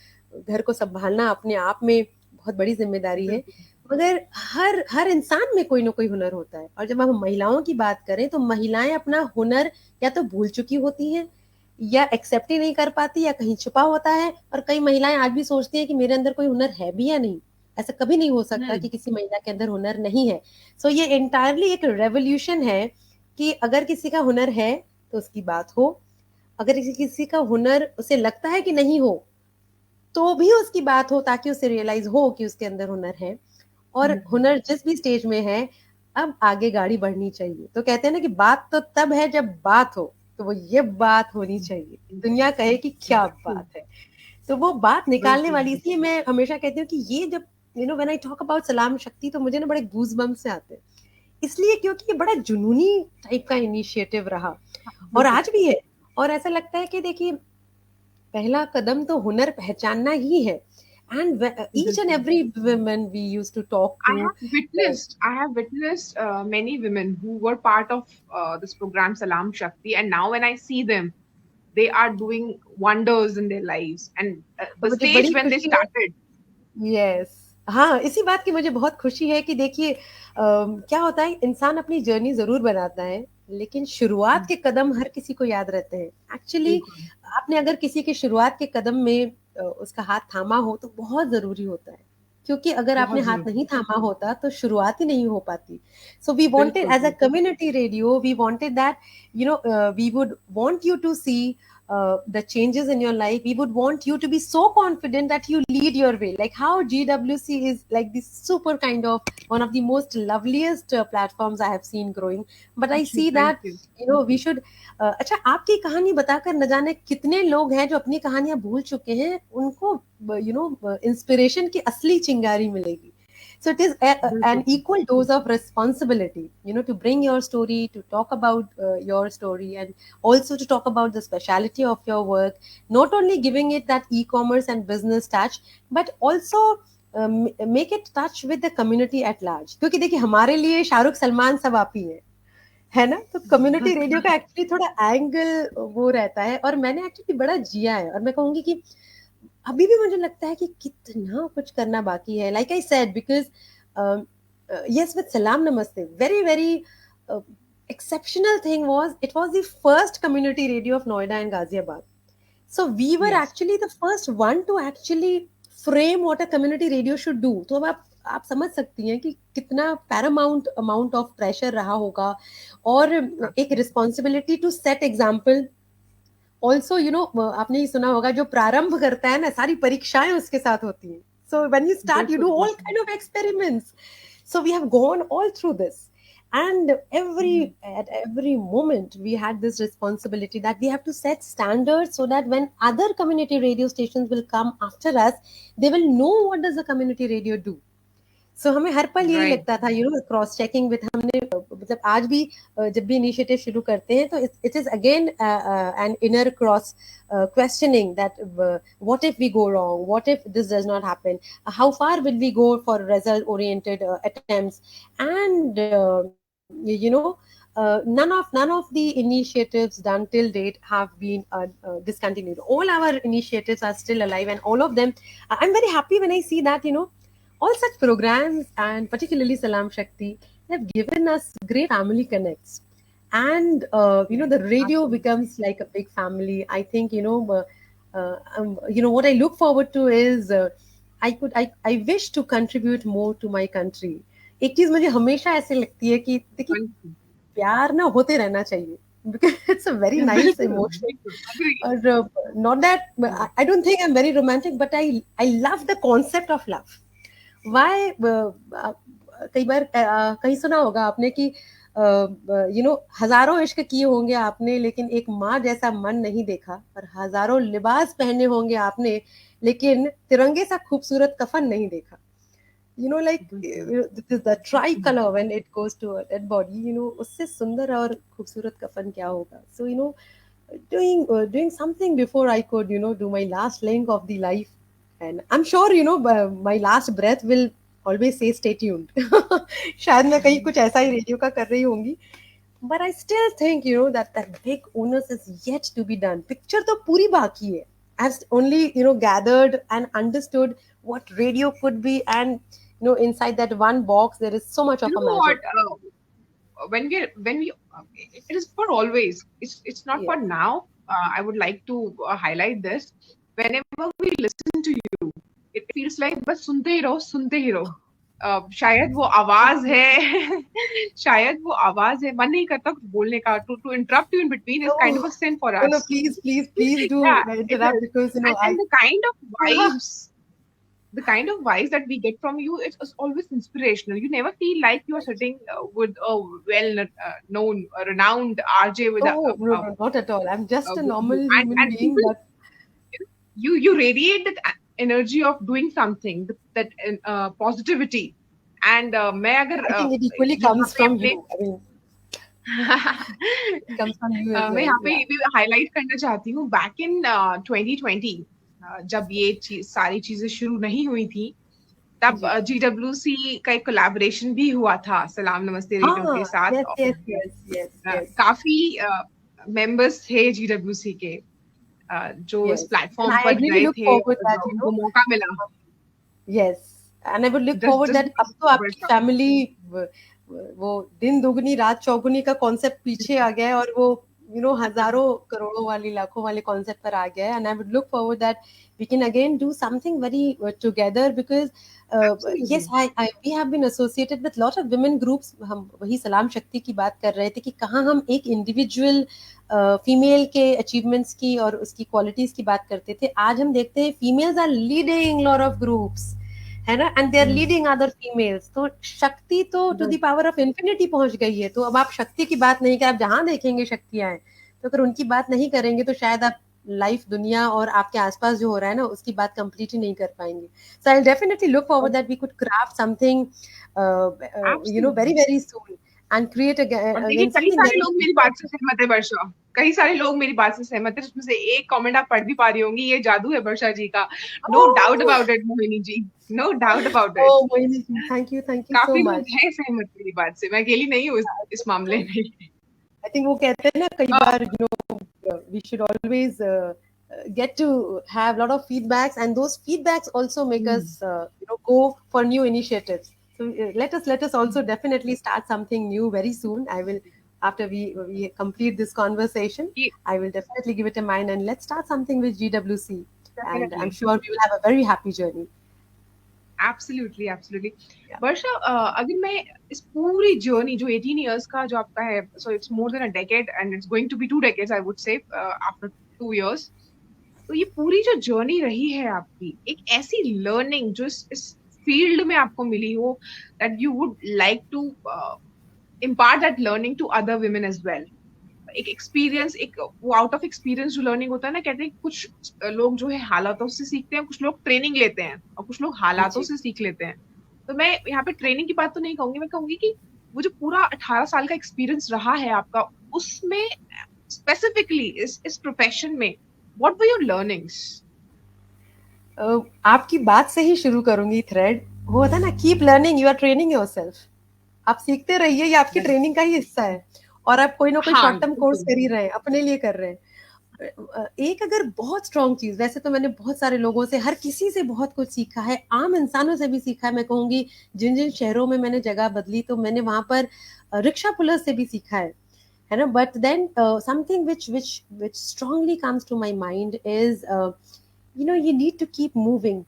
घर को संभालना अपने आप में बहुत बड़ी जिम्मेदारी है। बिल्कुल। मगर हर हर इंसान में कोई ना कोई हुनर होता है, और जब हम महिलाओं की बात करें तो महिलाएं अपना हुनर या तो भूल चुकी होती हैं, या एक्सेप्ट ही नहीं कर पाती, या कहीं छुपा होता है। और कई महिलाएं आज भी सोचती हैं कि मेरे अंदर कोई हुनर है भी या नहीं। ऐसा कभी नहीं हो सकता कि किसी महिला के अंदर हुनर नहीं है। सो ये एंटायरली एक रेवोल्यूशन है कि अगर किसी का हुनर है तो उसकी बात हो, अगर किसी का हुनर उसे लगता है कि नहीं हो तो भी उसकी बात हो, ताकि उसे रियलाइज हो कि उसके अंदर हुनर है। और हुनर जिस भी स्टेज में है, अब आगे गाड़ी बढ़नी चाहिए। तो कहते हैं ना कि बात तो तब है जब बात हो, तो वो ये बात होनी चाहिए, दुनिया कहे कि क्या बिल्कुल। बात है। तो वो बात निकालने बिल्कुल। वाली, इसलिए मैं हमेशा कहती हूँ कि ये जब व्हेन आई टॉक अबाउट सलाम शक्ति, तो मुझे ना बड़े गूज बम्स से आते हैं, इसलिए क्योंकि ये बड़ा जुनूनी टाइप का इनिशिएटिव रहा, और बिल्कुल। आज भी है। और ऐसा लगता है कि देखिए, पहला कदम तो हुनर पहचानना ही है। एंड ईच एंड बिल्कुल। Every women we use to talk to, I have witnessed many women who were part of this program Salam Shakti, and now when I see them, they are doing wonders in their lives. And तो the मुझे stage बड़ी when they खुशी है। started, yes, हाँ, इसी बात की मुझे बहुत खुशी है कि देखिए, क्या होता है, इंसान अपनी जर्नी जरूर बनाता है, लेकिन शुरुआत के कदम हर किसी को याद रहते हैं। एक्चुअली बिल्कुल। आपने अगर किसी के शुरुआत के कदम में उसका हाथ थामा हो तो बहुत जरूरी होता है, क्योंकि अगर आपने बहुत हाथ जरूरी। नहीं थामा होता तो शुरुआत ही नहीं हो पाती। सो वी वांटेड बिल्कुल। As a community radio, we wanted that we would want you to see the changes in your life. We would want you to be so confident that you lead your way, like how GWC is like this super kind of one of the most loveliest platforms I have seen growing. But I see Thank that you. we should अच्छा, आपकी कहानी बताकर न जाने कितने लोग हैं जो अपनी कहानियां भूल चुके हैं, उनको इंस्पिरेशन की असली चिंगारी मिलेगी। So it is an बिल्कुल। equal dose of responsibility, to bring your story, to talk about your story, and also to talk about the speciality of your work, not only giving it that e-commerce and business touch, but also make it touch with the community at large। क्योंकि देखिए, हमारे लिए शाहरुख सलमान सब आप ही है ना। तो community radio का एक्चुअली थोड़ा एंगल वो रहता है, और मैंने एक्चुअली बड़ा जिया है, और मैं कहूंगी कि अभी भी मुझे लगता है कि कितना कुछ करना बाकी है। Like I said, because yes, with Salam Namaste, very very exceptional thing was, it was the first community radio of Noida and Ghaziabad. So we were Yes. actually the first one to actually frame what a community radio should do. तो अब आप समझ सकती हैं कि कितना Paramount amount of pressure रहा होगा, और एक responsibility to set example. Also आपने ही सुना होगा, जो प्रारंभ करता है ना, सारी परीक्षाएं उसके साथ होती हैं। So when you start, you बिल्कुल। डू ऑल बिल्कुल। Kind of experiments. So we have gone all through this, and at every moment we had this responsibility that we have to set standards, so that when other community radio stations will come after us, they will know what does a community radio do. सो हमें हर पल यही Right. लगता था, cross checking with, हमने मतलब आज भी जब भी इनिशिएटिव शुरू करते हैं तो it is again an inner cross questioning that what if we go wrong, what if this does not happen, how far will we go for result oriented attempts. And none of the initiatives done till date have been discontinued. All our initiatives are still alive, and all of them, I'm very happy when I see that all such programs, and particularly Salam Shakti, have given us great family connects. And the radio Absolutely. becomes like a big family. I think what I look forward to is I wish to contribute more to my country. एक चीज मुझे हमेशा ऐसे लगती है कि देखिए प्यार ना होते रहना चाहिए, because it's a very nice बिल्कुल इमोशन. बिल्कुल agree. और not that I don't think I am very romantic, but I love the concept of love. Why कई बार कहीं सुना होगा आपने कि हजारों इश्क किए होंगे आपने, लेकिन एक माँ जैसा मन नहीं देखा, और हजारों लिबास पहने होंगे आपने, लेकिन तिरंगे सा खूबसूरत कफन नहीं देखा. Like बिल्कुल the tricolor when it goes to a dead body, उससे सुंदर और खूबसूरत कफन क्या होगा. So doing something before I could do my last link of the life, and I'm sure my last breath will always say stay tuned. शायद मैं कहीं कुछ ऐसा ही रेडियो का कर रही होंगी, but I still think that big onus is yet to be done. Picture तो पूरी बाकी है. I've only gathered and understood what radio could be, and inside that one box there is so much you of a know what magic. when we it is for always, it's not Yes. for now. I would like to highlight this. Whenever we listen to you, it feels like बस सुनते ही रहो. शायद वो आवाज है शायद वो आवाज है, मन नहीं करता कुछ बोलने का. To interrupt you in between is kind of Oh, a sin for no, us. please do Yeah, it interrupt, is. because And I. the kind of vibes that we get from you is always inspirational. You never feel like you are sitting with a known, renowned RJ with Oh, no, no, not at all. I'm just a with you, normal human and being, people, but you radiate that energy of doing something, that positivity. And मैं अगर I think it equally यहाँ comes पे from अपने you. I mean, it comes from you as मैं well. यहाँ पे Yeah. ये भी हाईलाइट करना चाहती हूँ. बैक इन 2020, जब ये सारी चीजें शुरू नहीं हुई थी, तब जी. GWC का एक कोलैबोरेशन भी हुआ था सलाम नमस्ते रेडियो के हाँ, साथ. yes, और yes, yes, yes, yes, काफी मेंबर्स थे GWC के, जो इस yes. And प्लेटफॉर्म I पर really गए look थे forward और that, उनको मौका मिला. yes. And I would look just forward just that अब तो आपकी बिकॉज फैमिली वो दिन दुगनी रात चौगुनी का कॉन्सेप्ट पीछे आ गया है, और वो हजारों करोड़ों वाली लाखों वाले कॉन्सेप्ट पर आ गया है. And I would look forward that we can again do something very together, because yes, I we have been associated with lot of women groups. हम वही सलाम शक्ति की बात कर रहे थे कि कहाँ हम एक इंडिविजुअल फीमेल के अचीवमेंट्स की और उसकी क्वालिटीज की बात करते थे. आज हम देखते हैं females are leading lot of groups, है ना, and they are leading other females. तो शक्ति तो to the power of infinity पहुंच गई है. तो अब आप शक्ति की बात नहीं कर, आप जहां देखेंगे शक्तियां हैं, तो अगर उनकी बात नहीं करेंगे तो शायद आप लाइफ दुनिया और आपके आसपास जो हो रहा है ना उसकी बात कंप्लीट ही नहीं कर पाएंगे. So I'll definitely look forward that we could craft something, very, absolutely. very soon, and create और देखिए again कई something सारे very लोग मेरी बात से different. सहमत है वर्षा. कई सारे लोग मेरी बात से सहमत है. उसमें से एक कमेंट आप पढ़ भी पा रही होंगी. ये जादू है वर्षा जी का. No doubt Oh, about it Mohini ji. No doubt about it. oh, Mohini, thank you so काफी लोग much. हैं सहमत मेरी बात से. मैं अकेली नहीं हूँ इस मामले में. I think वो कहते हैं ना कई Uh, bar we should always get to have a lot of feedbacks, and those feedbacks also make us go for new initiatives. So let us also definitely start something new very soon. I will, after we complete this conversation, ये I will definitely give it a mind, and let's start something with GWC, and I'm definitely. sure we will have a very happy journey. Absolutely absolutely. Yeah. वर्षा, अगर मैं इस पूरी journey जो 18 years का जो आपका है, so it's more than a decade and it's going to be 2 decades I would say after 2 years. तो ये पूरी जो जर्नी रही है आपकी, एक ऐसी लर्निंग जो इस फील्ड में आपको मिली हो, that you would like to impart that learning to other women as well. एक एक्सपीरियंस, एक वो आउट ऑफ एक्सपीरियंस जो लर्निंग होता है ना, कहते हैं कुछ लोग जो है हालातों से सीखते हैं, कुछ लोग ट्रेनिंग लेते हैं और कुछ लोग हालातों जी. से सीख लेते हैं. तो मैं यहाँ पे ट्रेनिंग की बात तो नहीं कहूंगी. मैं कहूंगी कि वो जो पूरा 18 साल का एक्सपीरियंस रहा है आपका, उसमें स्पेसिफिकली इस प्रोफेशन में, व्हाट वर योर लर्निंग्स? आपकी बात से ही शुरू करूंगी थ्रेड. वो होता है ना, keep learning, you are training yourself. आप सीखते रहिए, ये आपकी ट्रेनिंग का ही हिस्सा है. और आप कोई ना कोई हाँ शॉर्ट टर्म कोर्स कर ही रहे हैं, अपने लिए कर रहे हैं. एक अगर बहुत स्ट्रॉन्ग चीज, वैसे तो मैंने बहुत सारे लोगों से, हर किसी से बहुत कुछ सीखा है, आम इंसानों से भी सीखा है. मैं कहूंगी जिन जिन शहरों में मैंने जगह बदली तो मैंने वहां पर रिक्शा पुलर्स से भी सीखा है ना. But then something which strongly comes to my mind is you need to keep moving.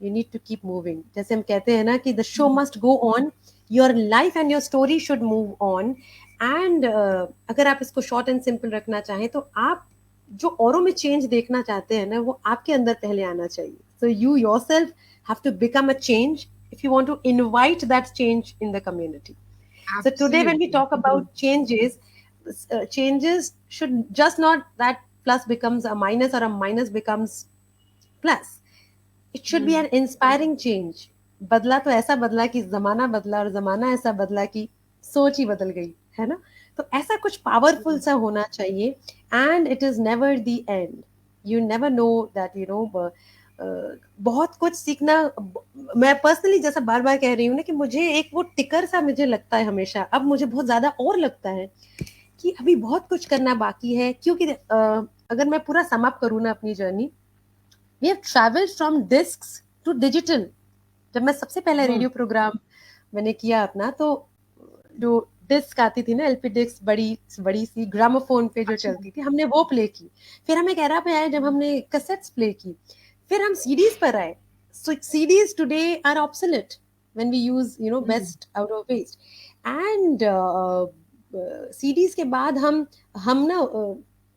You need to keep moving. जैसे हम कहते हैं ना कि the show must go on. Your life and your story should move on. And अगर आप इसको short and simple रखना चाहें तो आप जो औरों में चेंज देखना चाहते हैं ना, वो आपके अंदर पहले आना चाहिए. So you yourself have to become a change if you want to invite that change in the community. So today when we Absolutely. talk about changes, changes should just not that plus becomes a minus or a minus becomes plus. It should be Hmm. an inspiring change. बदला तो ऐसा बदला कि जमाना बदला, और जमाना ऐसा बदला कि सोच ही बदल गई, है ना? तो ऐसा कुछ पावरफुल सा होना चाहिए. And it is never the end. You never know that you know. बहुत कुछ सीखना. मैं पर्सनली जैसा बार बार कह रही हूँ ना, कि मुझे एक वो टिकर सा मुझे लगता है हमेशा, अब मुझे बहुत ज्यादा और लगता है कि अभी बहुत कुछ करना बाकी है. क्योंकि अगर मैं पूरा सम अप करूँ ना अपनी journey, we have travelled from discs to digital. जब मैं सबसे पहले Hmm. रेडियो प्रोग्राम मैंने किया अपना, तो जो डिस्क आती थी ना, एलपी डिस्क, बड़ी बड़ी सी ग्रामोफोन पे जो अच्छा. चलती थी, हमने वो प्ले की. फिर हम एक एरा पे आए जब हमने कैसेट्स प्ले की. फिर हम सीडीज पर आए. So CDs today are obsolete when we use Hmm. Best out of waste. And CDs के बाद हम ना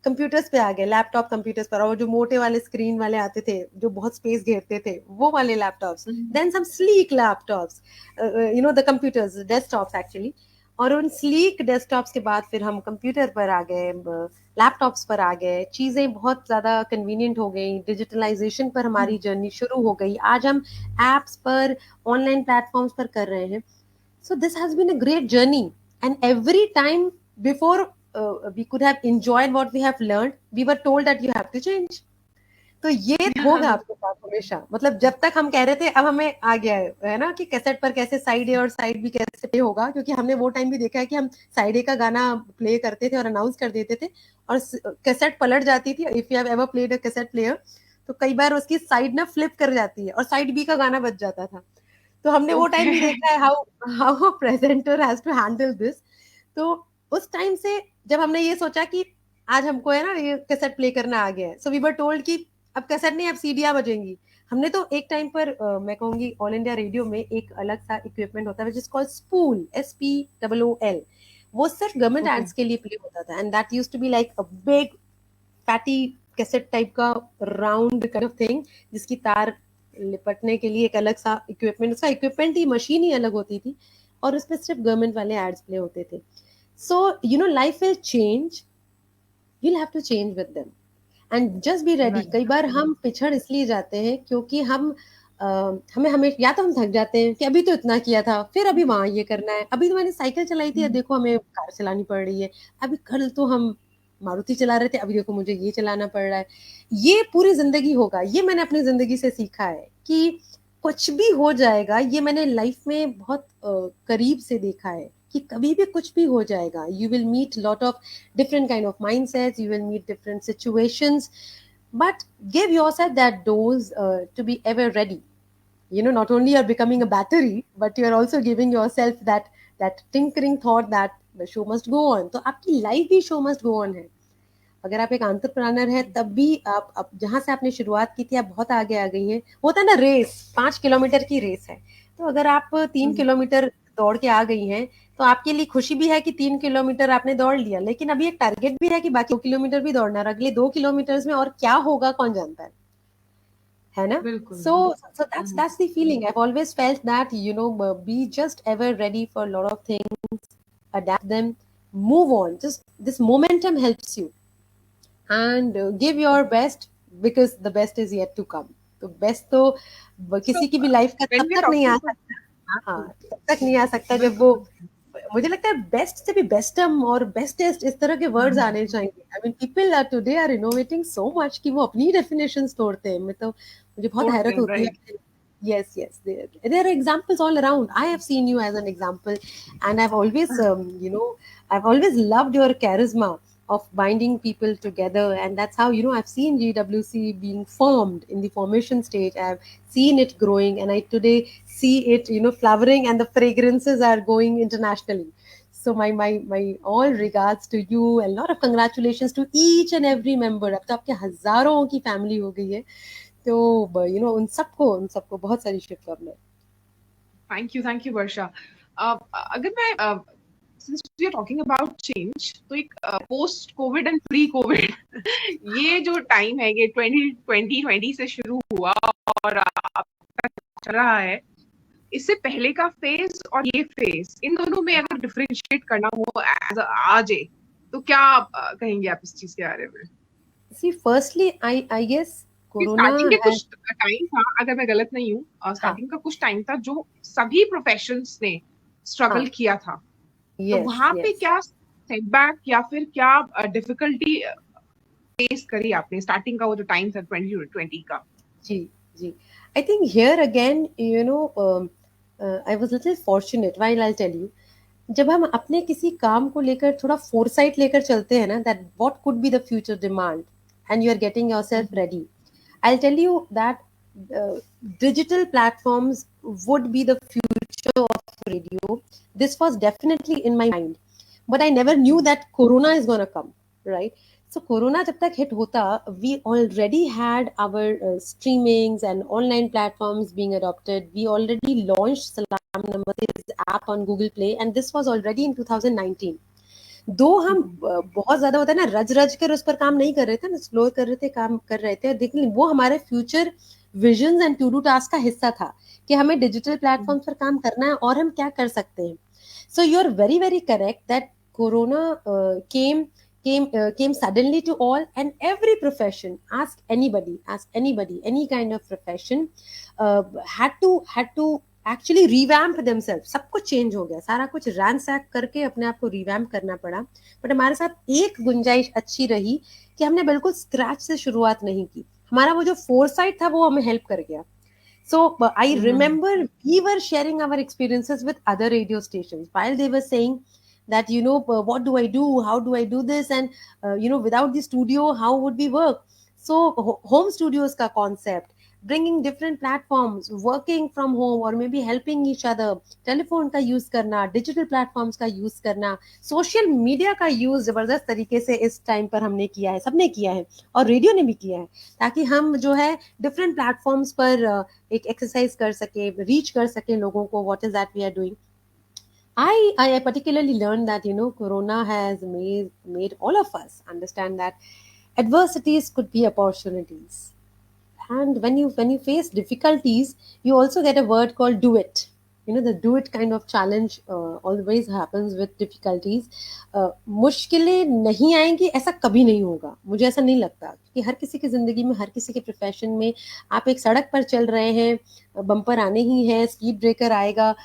कंप्यूटर्स पे आ गए, लैपटॉप कंप्यूटर्स पर, और जो मोटे वाले स्क्रीन वाले आते थे जो बहुत स्पेस घेरते थे, वो वाले laptops. Hmm. Then some sleek laptops, the computers, desktops actually. और उन स्लीक डेस्कटॉप्स के बाद फिर हम कंप्यूटर पर आ गए, लैपटॉप्स पर आ गए. चीजें बहुत ज्यादा कन्वीनियंट हो गई, डिजिटलाइजेशन पर हमारी जर्नी शुरू हो गई. आज हम एप्स पर, ऑनलाइन प्लेटफॉर्म्स पर कर रहे हैं. So this has been a great journey, and every time before we could have enjoyed what we have learned, we were told that you have to change. तो ये होगा आपके साथ हमेशा. मतलब जब तक हम कह रहे थे, अब हमें आ गया है ना, कि कैसेट पर कैसे साइड ए और साइड बी कैसे प्ले होगा. क्योंकि हमने वो टाइम भी देखा है कि हम साइड ए का गाना प्ले करते थे और अनाउंस कर देते थे, और कैसेट पलट जाती थी. If you have ever played a cassette player, तो कई बार उसकी साइड ना फ्लिप कर जाती है और साइड बी का गाना बज जाता था. तो हमने वो टाइम भी Okay. देखा है, how how presenter has to handle this. तो उस टाइम से जब हमने ये सोचा कि आज हमको है ना ये कैसेट प्ले करना आ गया है, सो वी वर टोल्ड कि अब कैसेट नहीं, अब सीडियां बजेंगी. हमने तो एक टाइम पर मैं कहूंगी ऑल इंडिया रेडियो में एक अलग सा इक्विपमेंट होता है जिस कॉल्ड स्पूल, SPOOL. वो सिर्फ गवर्नमेंट Okay. एड्स के लिए प्ले होता था, and that used to be like a big fatty cassette type का राउंड काइंड ऑफ थिंग, जिसकी तार लिपटने के लिए एक अलग सा इक्विपमेंट, उसका इक्विपमेंट ही, मशीन ही अलग होती थी, और उसमें सिर्फ गवर्नमेंट वाले एड्स प्ले होते थे. So life will change, you'll have to change with them and just be ready. Right. कई बार हम पिछड़ इसलिए जाते हैं क्योंकि हमें हमें या तो हम थक जाते हैं कि अभी तो इतना किया था, फिर अभी वहां ये करना है, अभी तो मैंने साइकिल चलाई थी, अब Hmm. देखो हमें कार चलानी पड़ रही है, अभी कल तो हम मारुति चला रहे थे, अभी देखो मुझे ये चलाना पड़ रहा है. ये पूरी जिंदगी होगा. ये मैंने अपनी जिंदगी से सीखा है कि कुछ भी हो जाएगा. ये मैंने लाइफ में बहुत करीब से देखा है कि कभी भी कुछ भी हो जाएगा. You will meet lot of different kind of mindsets, you will meet different situations, but give yourself that dose to be ever ready. Not only you're becoming a battery, but you're also giving yourself that tinkering thought that the show must go on. तो आपकी life भी show must go on है. अगर आप एक entrepreneur है, तब भी आप जहां से आपने शुरुआत की थी, आप बहुत आगे आ गई हैं. होता है ना, रेस 5 किलोमीटर की रेस है, तो अगर आप 3 किलोमीटर दौड़ के आ गई हैं, तो आपके लिए खुशी भी है कि 3 किलोमीटर आपने दौड़ लिया, लेकिन अभी एक टारगेट भी है कि बाकी 2 किलोमीटर भी दौड़ना है. और अगले 2 किलोमीटर में और क्या होगा कौन जानता है ना. बिल्कुल. So that's the feeling I've always felt, that be just ever ready for a lot of things, adapt them, move on. Just this momentum helps you, and give your best, because the best is yet to come. तो best तो So किसी की भी life का when तब we're तक नहीं talking uh about सकता. हाँ, तब तक नहीं आ सकता जब वो, बिल्कुल. मुझे लगता है बेस्ट से भी बेस्टम और बेस्टेस्ट इस तरह के वर्ड्स आने चाहिए. I mean people are today are innovating so much कि वो अपनी डेफिनेशंस तोड़ते हैं. मैं तो, मुझे बहुत हैरत Important, होती right? है. Yes, yes, there are examples all around. I have seen you as an example, and I've always I've always loved your charisma of binding people together, and that's how I've seen GWC being formed in the formation stage. I've seen it growing, and I today see it flowering, and the fragrances are going internationally. So my all regards to you, and a lot of congratulations to each and every member. अब तो आपके हजारों की family हो गई है, तो उन सबको बहुत सारी शुभकामनाएं. Thank you, Barsha. अगर मैं since we are talking about change, तो एक post Covid and pre Covid ये जो टाइम है ये 2020 से शुरू हुआ और अब तक चल रहा है, इससे पहले का फेज और ये फेज, इन दोनों में अगर डिफरेंशिएट करना हो आज तो क्या कहेंगे आप इस चीज के बारे में? See, firstly, I guess Corona starting के has, कुछ टाइम था, अगर मैं गलत नहीं हूँ, हाँ, स्टार्टिंग का कुछ टाइम था जो सभी प्रोफेशंस ने स्ट्रगल हाँ, किया था, तो yes, वहां पे yes. क्या सेटबैक या फिर क्या डिफिकल्टी फेस करी आपने स्टार्टिंग का वो जो टाइम था 2020 का? जी, जी. I think here again, I was little fortunate. While I'll tell you, जब हम अपने किसी काम को लेकर थोड़ा फोरसाइट लेकर चलते हैं ना, that what could be the future demand, and you are getting yourself ready. I'll tell you that digital platforms would be the future of radio. This was definitely in my mind, but I never knew that Corona is gonna come, right? So Corona जब तक hit होता, we already had our streamings and online platforms being adopted. We already launched Salaam Namaste app on Google Play, and this was already in 2019. दो हम बहुत ज्यादा होता है ना, रज रज कर उस पर काम नहीं कर रहे थे ना, स्लो कर रहे थे, काम कर रहे थे, लेकिन वो हमारे future visions and to do task का हिस्सा था कि हमें डिजिटल प्लेटफॉर्म पर काम करना है और हम क्या कर सकते हैं. So you are very very correct that corona came suddenly to all and every profession. Ask anybody any kind of profession had to actually revamp themselves. सब कुछ चेंज हो गया, सारा कुछ रैंसैक करके अपने आप को रिवैम्प करना पड़ा. बट हमारे साथ एक गुंजाइश अच्छी रही कि हमने बिल्कुल स्क्रैच से शुरुआत नहीं की. हमारा वो जो फोरसाइट था वो हमें हेल्प कर गया. So I remember we were sharing our experiences with other radio stations while they were saying that, what do I do, how do I do this, and without the studio how would we work. So home studios ka concept, bringing different platforms, working from home or maybe helping each other, telephone का use करना, digital platforms का use करना, social media का use जबरदस्त तरीके से इस time पर हमने किया है, सबने किया है और रेडियो ने भी किया है, ताकि हम जो है डिफरेंट प्लेटफॉर्म्स पर एक एक्सरसाइज कर सके, रीच कर सके लोगों को. What is that we are doing. I particularly learned that Corona has made all of us understand that adversities could be opportunities, and when you face difficulties, you also get a word called do it. The do it kind of challenge always happens with difficulties. मुश्किलें नहीं आएंगी ऐसा कभी नहीं होगा, मुझे ऐसा नहीं लगता, कि हर किसी की जिंदगी में, हर किसी के प्रोफेशन में, आप एक सड़क पर चल रहे हैं, बम्पर आने ही है, स्पीड ब्रेकर आएगा,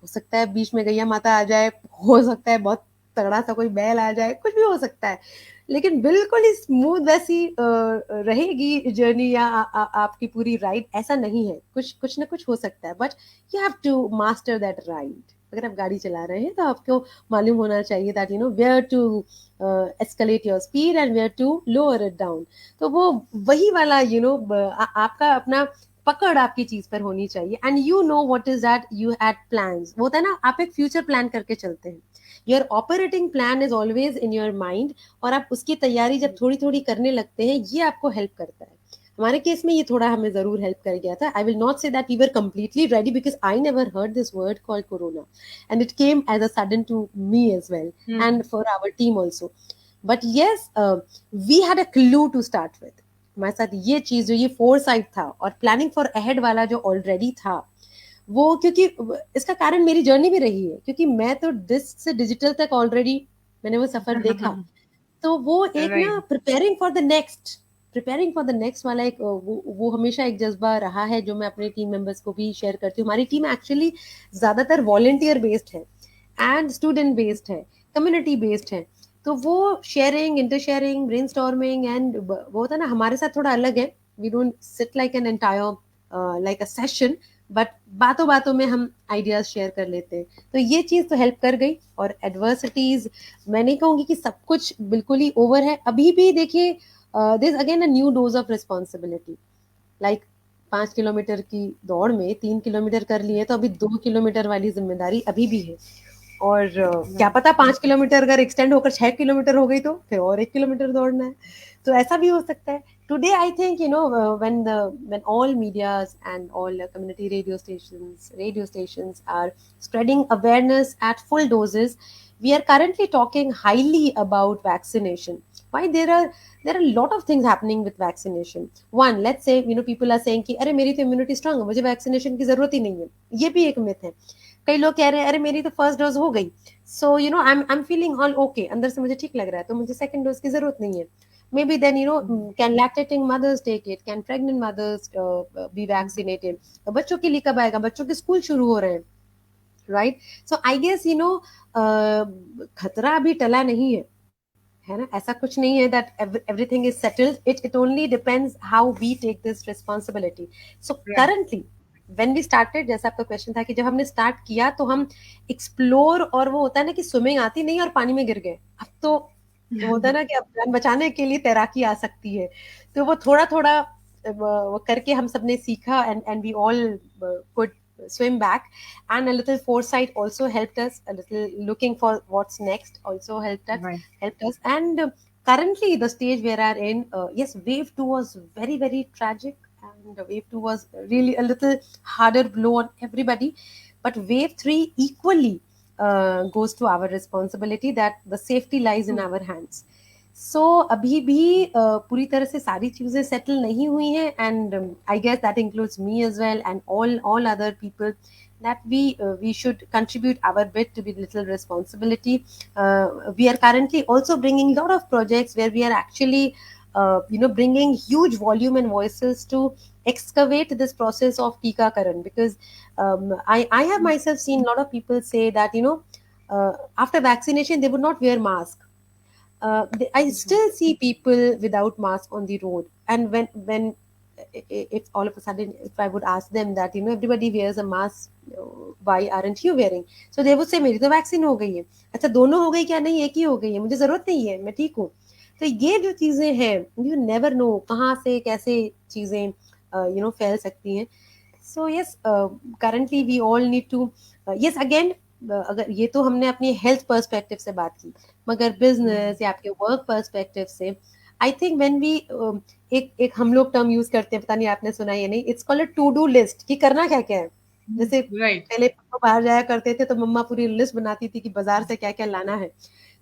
हो सकता है बीच में गैया माता आ जाए, हो सकता है बहुत तगड़ा सा कोई बैल आ जाए, कुछ भी हो सकता है, लेकिन बिल्कुल ही स्मूथ वैसी रहेगी जर्नी या आपकी पूरी राइड, ऐसा नहीं है. कुछ ना कुछ हो सकता है, but you have to master that ride. अगर आप गाड़ी चला रहे हैं तो आपको मालूम होना चाहिए that where to escalate your speed and where to lower it down. तो वो वही वाला आपका अपना पकड़ आपकी चीज पर होनी चाहिए. And what is that you had plans. वो होता है ना, आप एक फ्यूचर प्लान करके चलते हैं. Your operating plan is always in your mind, और आप उसकी तैयारी जब थोड़ी थोड़ी करने लगते हैं, ये आपको हेल्प करता है. हमारे केस में ये थोड़ा हमें जरूर हेल्प कर गया था. I will not say that we were completely ready, because I never heard this word called corona, and it came as a sudden to me as well and for our team also. But yes, we had a clue to start with. हमारे साथ ये चीज, जो ये four side था और planning for ahead वाला जो ऑलरेडी था, वो, क्योंकि इसका कारण मेरी जर्नी भी रही है, क्योंकि मैं तो डिस्क से डिजिटल तक ऑलरेडी मैंने वो सफर देखा. तो वो एक ना right. Preparing for the next वाला एक वो हमेशा एक जज्बा रहा है, जो मैं अपने टीम मेंबर्स को भी शेयर करती हूँ. हमारी टीम एक्चुअली ज्यादातर वॉलेंटियर बेस्ड है एंड स्टूडेंट बेस्ड है, कम्युनिटी बेस्ड है. तो वो sharing, inter sharing, brainstorming and वो होता है ना, हमारे साथ थोड़ा अलग है. We don't sit like an entire like a session, but बातों बातों में हम आइडियाज शेयर कर लेते हैं. तो ये चीज तो हेल्प कर गई. और एडवर्सिटीज, मैं नहीं कहूंगी कि सब कुछ बिल्कुल ही ओवर है. अभी भी देखिए, this again a new dose of responsibility. Like 5 kilometre की दौड़ में 3 किलोमीटर कर लिए, तो अभी 2 किलोमीटर वाली जिम्मेदारी अभी भी है. और क्या पता 5 किलोमीटर अगर एक्सटेंड होकर 6 किलोमीटर हो गई तो फिर और 1 किलोमीटर दौड़ना है, तो ऐसा भी हो सकता है. Today I think, when all medias and all community radio stations are spreading awareness at full doses, we are currently talking highly about vaccination. Why? There are a lot of things happening with vaccination. One, let's say, people are saying कि अरे मेरी तो immunity strong है, मुझे vaccination की जरूरत ही नहीं है. ये भी एक myth है. कई लोग कह रहे हैं अरे मेरी तो फर्स्ट डोज हो गई, so I am feeling all okay, अंदर से मुझे ठीक लग रहा है, तो मुझे सेकंड डोज की जरूरत नहीं है. Maybe then, can lactating mothers take it? Can pregnant mothers be vaccinated? बच्चों के लिए कब आएगा? बच्चों के स्कूल शुरू हो रहे हैं, right? So I guess, खतरा अभी टला नहीं है ना, ऐसा कुछ नहीं है that everything is settled. It only depends how we take this responsibility. So Right. currently when we started, जैसा आपका क्वेश्चन था कि जब हमने स्टार्ट किया तो हम एक्सप्लोर, और वो होता है ना कि स्विमिंग आती नहीं और पानी में गिर गए, अब तो होता है ना कि अब जान बचाने के लिए तैराकी आ सकती है, तो वो थोड़ा थोड़ा वो करके हम सबने सीखा, and we all could swim back, and a little foresight also helped us, a little looking for what's next also Right. helped us. And currently the stage we are in, yes, wave 2 was very very tragic, and wave 2 was really a little harder blow on everybody, but wave 3 equally goes to our responsibility, that the safety lies in our hands. सो अभी भी पूरी तरह से सारी चीजें settle नहीं हुई हैं, and I guess that includes me as well and all other people, that we should contribute our bit to be little responsibility. We are currently also bringing a lot of projects where we are actually bringing huge volume and voices to excavate this process of tikakaran, because I have myself seen a lot of people say that after vaccination they would not wear mask. I still see people without mask on the road, and when if all of a sudden if I would ask them that everybody wears a mask, why aren't you wearing? So they would say मेरी तो vaccine हो गई है. अच्छा, दोनों हो गई क्या? नहीं, एक ही हो गई है, मुझे जरूरत नहीं है, मैं ठीक हूँ. तो ये जो चीजें हैं, यू नेवर नो कहाँ से कैसे चीजें फैल सकती हैं. So yes, currently we all need to, yes again, अगर ये तो हमने अपनी हेल्थ पर्सपेक्टिव से बात की, मगर बिजनेस या आपके वर्क पर्सपेक्टिव से, आई थिंक व्हेन वी, एक हम लोग टर्म यूज करते हैं, पता नहीं आपने सुना है या नहीं, it's called a to do list, कि करना क्या क्या है. जैसे Right. पहले पापा बाहर जाया करते थे तो मम्मा पूरी लिस्ट बनाती थी कि बाजार से क्या क्या लाना है,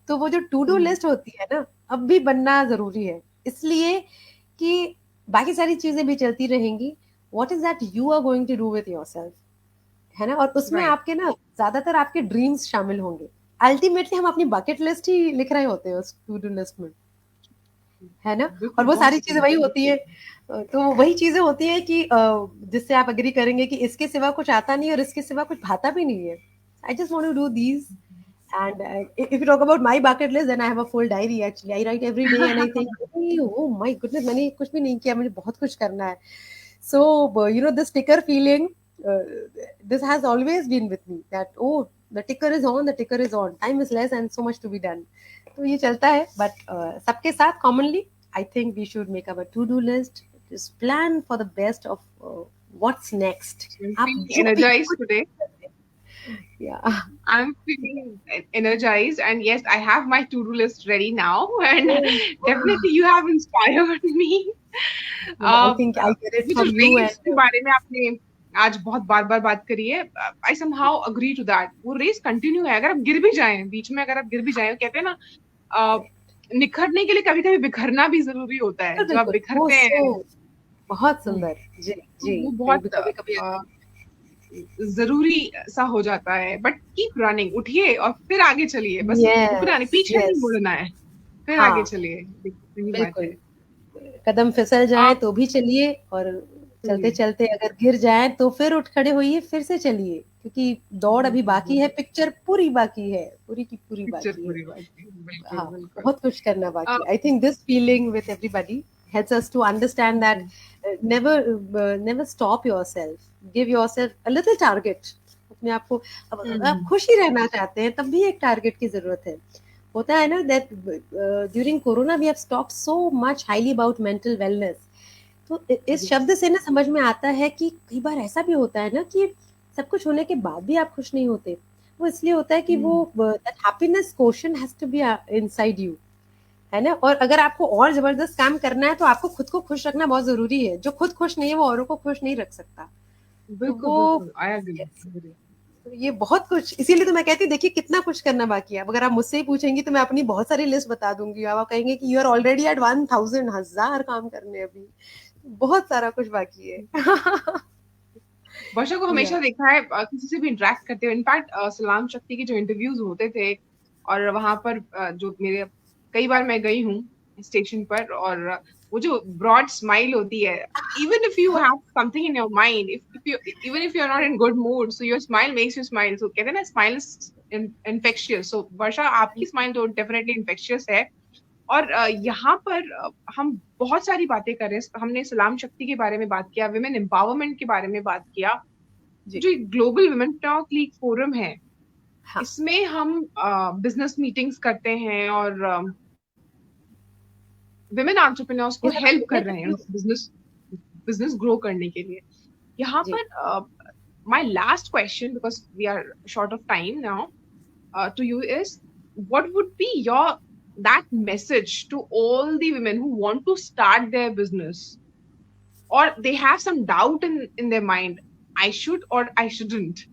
तो वो जो टू डू लिस्ट होती है ना, अब भी बनना जरूरी है, इसलिए कि बाकी सारी चीजें भी चलती रहेंगी. What is that you are going to do with yourself, है ना, और उसमें Right. आपके ना ज्यादातर आपके ड्रीम्स शामिल होंगे. अल्टीमेटली हम अपनी बकेट लिस्ट ही लिख रहे होते हैं उस टू डू लिस्ट में, है ना, और बिल्कुल, वो बहुत सारी चीजें सही. वही होती है. तो वही चीजें होती है कि जिससे आप एग्री करेंगे कि इसके सिवा कुछ आता नहीं और इसके सिवा कुछ भाता भी नहीं है. I just want to do these. And if you talk about my bucket list, then I have a full diary. Actually, I write every day, and I think, "Hey, oh my goodness, मैंने कुछ भी नहीं किया, मुझे बहुत कुछ करना है." So, this ticker feeling, uh, this has always been with me. That, oh, the ticker is on, the ticker is on. Time is less, and so much to be done. तो ये चलता है, but सबके साथ commonly, I think we should make our to-do list. Just plan for the best of what's next. I'm आप feeling जो भी energized कुछ today. yeah. I'm feeling energized, and yes, I have my to-do list ready now, and definitely you have inspired me. I think I get it वो जो from you, race and के बारे में आपने आज बहुत बार बार बात करी है, आई somehow agree to that. वो रेस कंटिन्यू है, अगर आप गिर भी जाएं बीच में, अगर आप गिर भी जाएं, कहते हैं ना, अ, निखरने के लिए कभी कभी बिखरना भी जरूरी होता है. बिल्कुल जब आप बिल्कुल, वो बिखरते सो हैं, बहुत हम्म, सुंदर. जी तो जी, वो कभी बहुत कभी कभी जरूरी सा हो जाता है. बट कीप रनिंग, उठिए और फिर आगे चलिए, बस रुकना नहीं, यस पीछे नहीं यस, मुड़ना है, फिर आगे हाँ चलिए. सही बात बिल्कुल. है. कदम फिसल जाए आप तो भी चलिए, और चलते चलिए. चलते अगर गिर जाए तो फिर उठ खड़े होइए, फिर से चलिए, क्योंकि दौड़ अभी बाकी है, पिक्चर पूरी बाकी है, पूरी की पूरी पिक्चर बाकी है. पूरी बात है. बिल्कुल हाँ, बिल्कुल. बहुत कुछ करना आ, बाकी. आई think this feeling with everybody helps us to understand that never never stop yourself. Give yourself a little target. अपने आप को, अब आप हम्म, खुश ही रहना चाहते हैं तब भी एक टारगेट की जरूरत है. होता है ना that during corona we have talked so much highly about mental wellness. तो इस yes. शब्द से ना समझ में आता है कि कई बार ऐसा भी होता है ना कि सब कुछ होने के बाद भी आप खुश नहीं होते. वो इसलिए होता है कि वो that happiness quotient has to be inside you, है ना। और अगर आपको और जबरदस्त काम करना है तो आपको खुद को खुश रखना बहुत जरूरी है। जो खुद खुश नहीं है वो औरों को खुश नहीं रख सकता। तो बिल्कुल वो बिल्कुल, आई yes, एग्री। तो ये बहुत कुछ, इसीलिए तो मैं कहती हूँ देखिए कितना कुछ करना बाकी है। अब अगर आप मुझसे ही पूछेंगी तो मैं अपनी बहुत सारी लिस्ट बता दूंगी, अब आप कहेंगे कि यू आर ऑलरेडी एट 1000, हजार काम करने अभी, बहुत सारा कुछ बाकी है। वर्षा को या हमेशा देखा है किसी से भी इंटरेक्ट करते हुए। इनफैक्ट सलाम शक्ति के जो इंटरव्यूज होते थे, और वहां पर जो मेरे, कई बार मैं गई हूँ स्टेशन पर, और वो जो ब्रॉड स्माइल होती है, even if you have something in your mind, if you, even if you are not in good mood, so your smile makes you smile. So कहते हैं ना, smile is infectious. So Varsha, आपकी smile तो definitely infectious है। और यहाँ पर हम बहुत सारी बातें कर रहे हैं। हमने सलाम शक्ति के बारे में बात किया, विमेन एम्पावरमेंट के बारे में बात किया। जी जो global women talk league forum है, हाँ, इसमें हम बिजनेस मीटिंग्स करते हैं, और विमेन एंटरप्रेन्योर्स को ये सब हेल्प चीजें कर रहे हैं जो- बिजनेस बिजनेस ग्रो करने के लिए। यहाँ जी पर my last question, because we are short of time now, to you is, what would be your that message to all the women who want to start their business, or they have some doubt in their mind, I should or I shouldn't,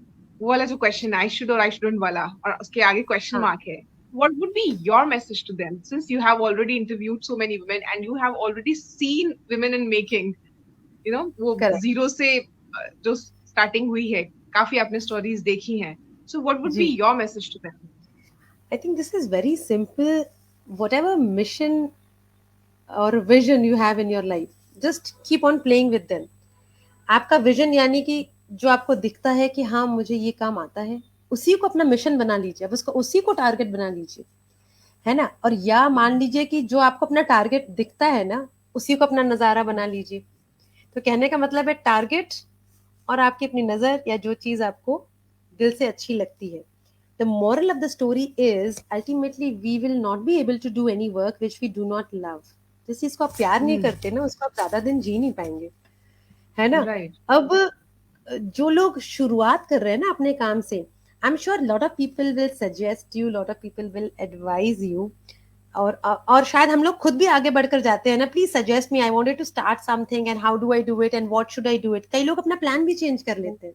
वो वाला जो question, I should और I shouldn't वाला, और उसके आगे question हाँ mark है, what would be your message to them, since you have already interviewed so many women and you have already seen women in making, you know, वो correct zero से जो starting हुई है, काफी आपने स्टोरीज देखी हैं, so what would be जी। your message to them? I think this is very simple, whatever mission और vision you have in your life, just keep on playing with them. आपका vision यानी कि जो आपको दिखता है कि हाँ मुझे ये काम आता है, उसी को अपना मिशन बना लीजिए, अब उसको उसी को टारगेट बना लीजिए, है ना। और या मान लीजिए कि जो आपको अपना टारगेट दिखता है ना, उसी को अपना नजारा बना लीजिए। तो कहने का मतलब है टारगेट और आपकी अपनी नजर या जो चीज आपको दिल से अच्छी लगती है। The moral of the story is ultimately we will not be able to do any work which we do not love. जिस चीज को आप प्यार नहीं करते ना, उसको आप ज्यादा दिन जी नहीं पाएंगे, है ना। राइट। अब जो लोग शुरुआत कर रहे हैं ना अपने काम से, I am sure lot of people will suggest you, lot of people will advise you. और शायद हम लोग खुद भी आगे बढ़कर जाते हैं ना, please suggest me, I wanted to start something and how do I do it and what should I do it. कई लोग अपना प्लान भी चेंज कर लेते हैं।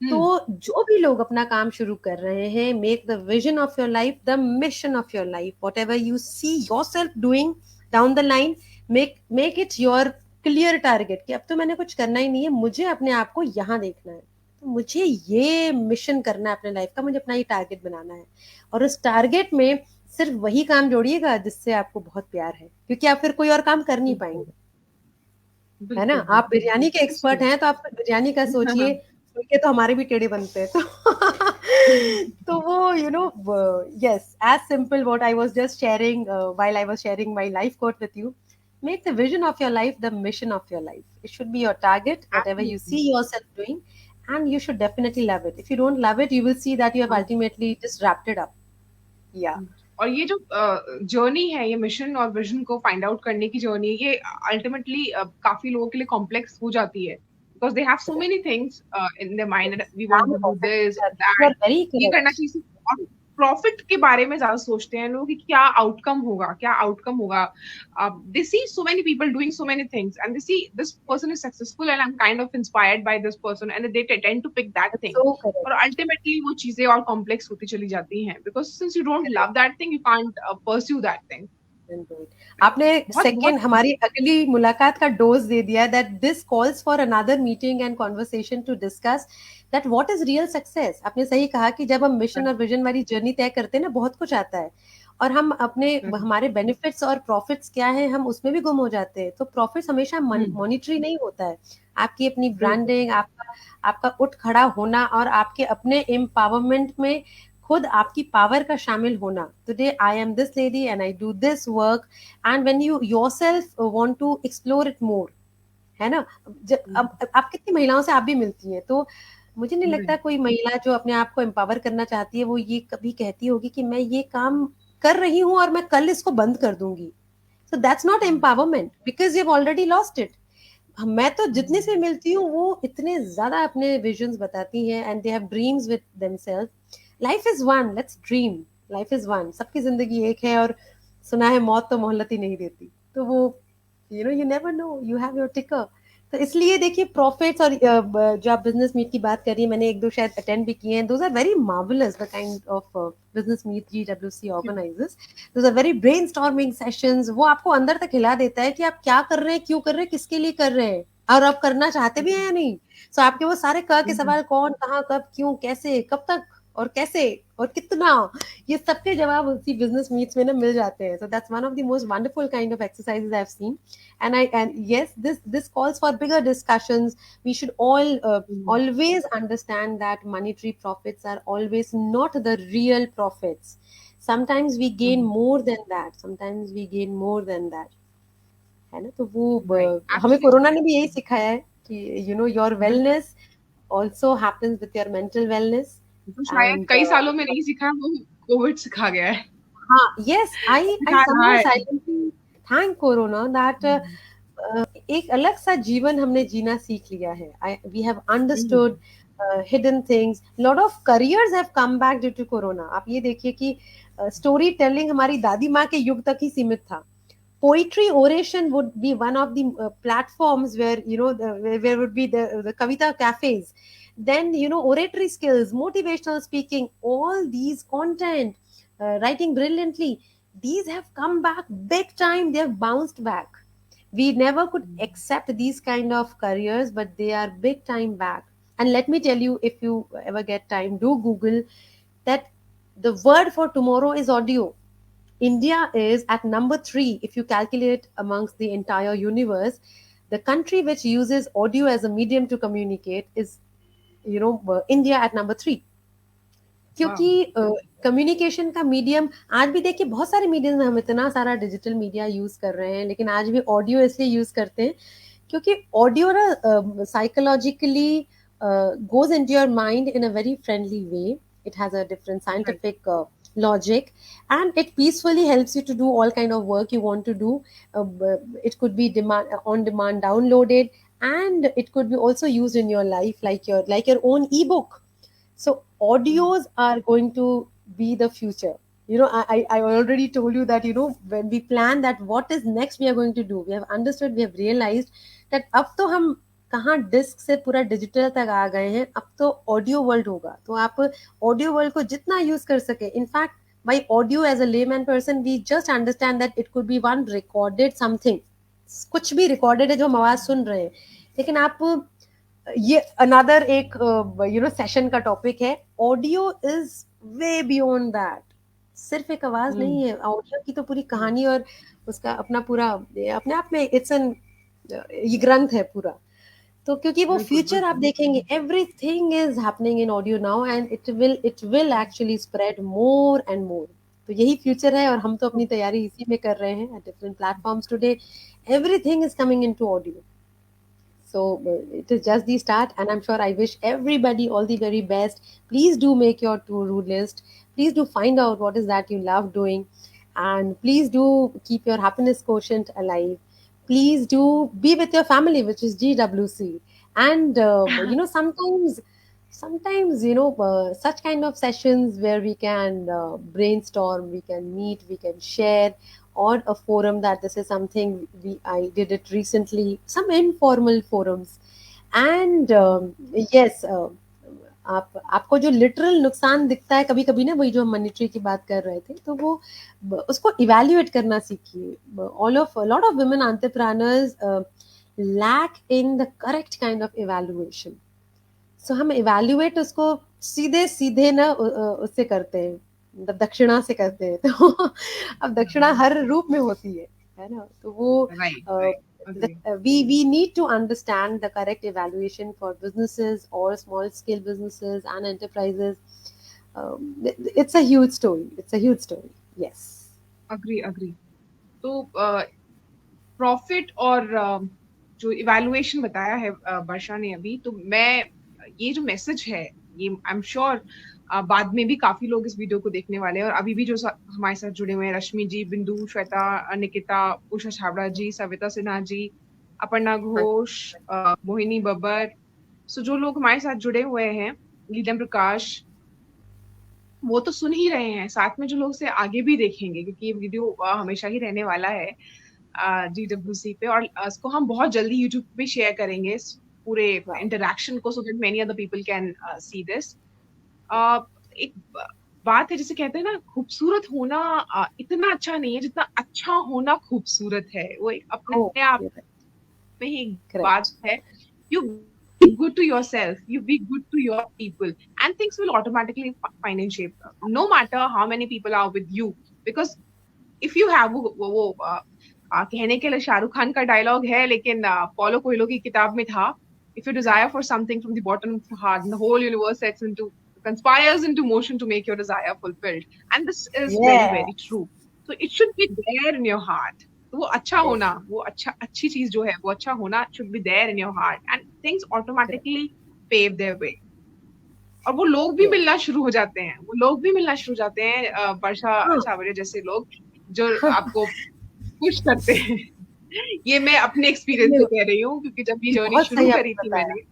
तो जो भी लोग अपना काम शुरू कर रहे हैं, make the vision of your life the mission of your life. What ever you see your self doing down the line, make it your clear target कि अब तो मैंने कुछ करना ही नहीं है, मुझे अपने आप को यहाँ देखना है, तो मुझे ये मिशन करना है अपने लाइफ का, मुझे अपना ये टारगेट बनाना है। और उस टारगेट में सिर्फ वही काम जोड़िएगा जिससे आपको बहुत प्यार है, क्योंकि आप फिर कोई और काम कर नहीं बिल्कुल पाएंगे, है ना। बिल्कुल आप बिल्कुल। बिरयानी के एक्सपर्ट हैं तो आप फिर बिरयानी का सोचिए, सुन के तो हमारे भी टेढ़े बनते हैं। तो तो वो yes, as simple what I was just sharing while I was sharing my life quote with you, make the vision of your life the mission of your life. It should be your target, whatever you see Absolutely. yourself doing, and you should definitely love it. If you don't love it, you will see that you have ultimately just wrapped it up. Yeah. और ये जो journey है, ये mission और vision को find out करने की journey, ये अल्टीमेटली काफी लोगों के लिए कॉम्प्लेक्स हो जाती है, because they have so many things in their mind, we want I'm to do perfect with this that. You that, are very ये करना correct. चाहिए। और प्रॉफिट के बारे में ज्यादा सोचते हैं लोग कि क्या आउटकम होगा, क्या आउटकम होगा। They see so many people doing so many things and they see this person is successful and I am kind of inspired by this person, and they tend to pick that That's thing. so correct. और ultimately वो चीजें और complex होती चली जाती हैं, because since you don't Correct. Love that thing, you can't pursue that thing. आपने बहुत बहुत। सेकेंड हमारी अगली मुलाकात का डोज दे दिया, that this calls for another meeting and conversation to discuss that what is real success. आपने सही कहा कि जब हम मिशन और विजन वाली जर्नी तय करते हैं ना, बहुत कुछ आता है और हम अपने हमारे बेनिफिट्स और प्रॉफिट्स क्या है हम उसमें भी गुम हो जाते हैं। तो प्रॉफिट्स हमेशा मॉनिटरी नहीं होता है। आपकी अपनी ब्रांडिंग, आपका आपका उठ खड़ा होना और आपके अपने एम्पावरमेंट में खुद आपकी पावर का शामिल होना। Today I am this lady and I do this work, and when you yourself want to explore it more, है ना। अब आप कितनी महिलाओं से आप भी मिलती हैं, तो मुझे नहीं लगता कोई महिला जो अपने आप को एम्पावर करना चाहती है वो ये कभी कहती होगी कि मैं ये काम कर रही हूँ और मैं कल इसको बंद कर दूंगी। So that's not empowerment because you have already lost it. मैं तो जितने से मिलती हूँ वो इतने ज्यादा अपने विजन्स बताती हैं and they have dreams with themselves, life is one, let's dream, life is one, सबकी जिंदगी एक है, और सुना है मौत तो मोहलत ही नहीं देती, तो वो you never know, you have your टिकर। तो इसलिए देखिए प्रॉफिट्स, और जो आप बिजनेस मीट की बात कर रही है, मैंने एक दो शायद अटेंड भी किए हैं, those are very marvellous, the kind of business meet GWC organisers, those are very brainstorming sessions, वो आपको अंदर तक हिला देता है कि आप क्या कर रहे हैं, क्यों कर रहे हैं, किसके लिए कर रहे हैं, और आप करना चाहते भी हैं या नहीं। सो आपके वो सारे क के सवाल, कौन, कहाँ, कब, क्यों, कैसे, कब तक, और कैसे, और कितना, ये सबके जवाब उसी बिजनेस मीट्स में ना मिल जाते हैं। So that's one of the most wonderful kind of exercises I have seen, and yes, this calls for bigger discussions. We should all always understand that monetary profits are always not the real profits. Sometimes we gain more than that, sometimes we gain more than that, है ना। तो वो right, हमें corona ने absolutely. भी यही सिखाया है कि योर बिल्कुल। Wellness also happens with your mental wellness. तो शायद And कई सालों में नहीं सीखा, वो कोविड सिखा गया है, हाँ, yes, I सिखा रहा somehow है। silently thank Corona that एक अलग सा जीवन हमने जीना सीख लिया है. We have understood hidden things. Lot of careers have come back due to Corona. आप ये देखिए कि स्टोरी टेलिंग हमारी दादी माँ के युग तक ही सीमित था. Poetry oration would be one of the platforms where where would be the kavita cafes. Then oratory skills, motivational speaking, all these content, writing brilliantly, these have come back big time, they have bounced back. We never could accept these kind of careers, but they are big time back. And let me tell you, if you ever get time, do Google that. The word for tomorrow is audio. India is at number 3 if you calculate amongst the entire universe. The country which uses audio as a medium to communicate is, India at number 3. वाह। क्योंकि communication का medium, आज भी देखिए बहुत सारे medium में हम इतना सारा डिजिटल मीडिया यूज कर रहे हैं, लेकिन आज भी ऑडियो इसलिए यूज करते हैं क्योंकि ऑडियो ना psychologically goes into your mind in a very friendly way. It has a different right. scientific logic, and it peacefully helps you to do all kind of work you want to do. It could be demand on demand downloaded, and it could be also used in your life like your own ebook. So audios are going to be the future. I already told you that, when we plan that what is next we are going to do, we have understood, we have realized that अब तो हम कहाँ disc से पूरा digital तक आ गए हैं, अब तो ऑडियो वर्ल्ड होगा, तो आप ऑडियो वर्ल्ड को जितना यूज कर सके, in fact by audio as a layman person we just understand that it could be one recorded something, कुछ भी recorded है जो हम आवाज सुन रहे हैं, लेकिन आप ये अनदर एक सेशन का टॉपिक है, audio is way beyond that, सिर्फ एक आवाज नहीं है, ऑडियो की तो पूरी कहानी और उसका अपना पूरा अपने आप में इट्स एन ये ग्रंथ है पूरा। तो क्योंकि वो बिल्कुल फ्यूचर आप बिल्कुल। देखेंगे, everything is happening in audio now, and it will actually spread more and more. तो यही फ्यूचर है, और हम तो अपनी तैयारी इसी में कर रहे हैं, different platforms today everything is coming into audio. So it is just the start, and I'm sure I wish everybody all the very best. Please do make your to-do list. Please do find out what is that you love doing, and please do keep your happiness quotient alive. Please do be with your family, which is GWC. And sometimes such kind of sessions where we can brainstorm, we can meet, we can share, or a forum that this is something I did it recently, some informal forums. And yes, आपको जो literal नुकसान दिखता है कभी कभी ना, वही जो हम मॉनिटरी की बात कर रहे थे, तो वो उसको इवेल्युएट करना सीखिए। All of lot of women entrepreneurs lack in the correct kind of evaluation. So हम इवेल्युएट उसको सीधे सीधे ना उससे करते हैं, मतलब दक्षिणा से करते हैं। तो अब दक्षिणा हर रूप में होती है ना, तो वो right right, agree. we need to understand the correct evaluation for businesses or small scale businesses and enterprises. It's a huge story, it's a huge story, yes. Agree agree. तो प्रॉफिट और जो इवैल्यूएशन बताया है वर्षा ने अभी, तो मैं ये जो मैसेज है, ये आई एम श्योर बाद में भी काफी लोग इस वीडियो को देखने वाले हैं, और अभी भी जो हमारे साथ जुड़े हुए हैं, रश्मि जी, बिंदु, श्वेता, निकिता, उषा छाबड़ा जी, सविता सिन्हा जी, अपर्णा घोष, मोहिनी बब्बर, सो जो लोग हमारे साथ जुड़े हुए हैं, लीलम प्रकाश, वो तो सुन ही रहे हैं, साथ में जो लोग से आगे भी देखेंगे, क्योंकि ये वीडियो हमेशा ही रहने वाला है GWC पे, और इसको हम बहुत जल्दी यूट्यूब पे शेयर करेंगे इस पूरे वाह। इंटरेक्शन को, so that many other people can see this. एक बात है, जिसे कहते हैं ना, खूबसूरत होना इतना अच्छा नहीं है जितना अच्छा होना खूबसूरत है। वो एक ओ, अपने आप में ही एक बात करेक्ट। है। You be good to yourself, you be good to your people, and things will automatically find in shape, no matter how many people are with you. Because if you have कहने के लिए शाहरुख खान का dialogue है, लेकिन Paulo Coelho की किताब में था, if you desire for something from the bottom of your heart, the whole universe sets into conspires into motion to make your desire fulfilled. And this is very Yeah. very true. So it should be there in your heart. तो वो अच्छा Yes. होना, वो अच्छी चीज जो है, वो अच्छा होना should be there in your heart, and things Correct. automatically pave their way. और वो लोग भी Yes. मिलना शुरू हो जाते हैं, वो लोग भी मिलना शुरू हो जाते हैं, वर्षा हाँ, छाबड़िया जैसे लोग जो आपको पुश करते हैं। ये मैं अपने एक्सपीरियंस ये से कह रही हूँ, क्योंकि जब ये जर्नी बहुत शुरू सही करी आपने थी बताया। मैंने,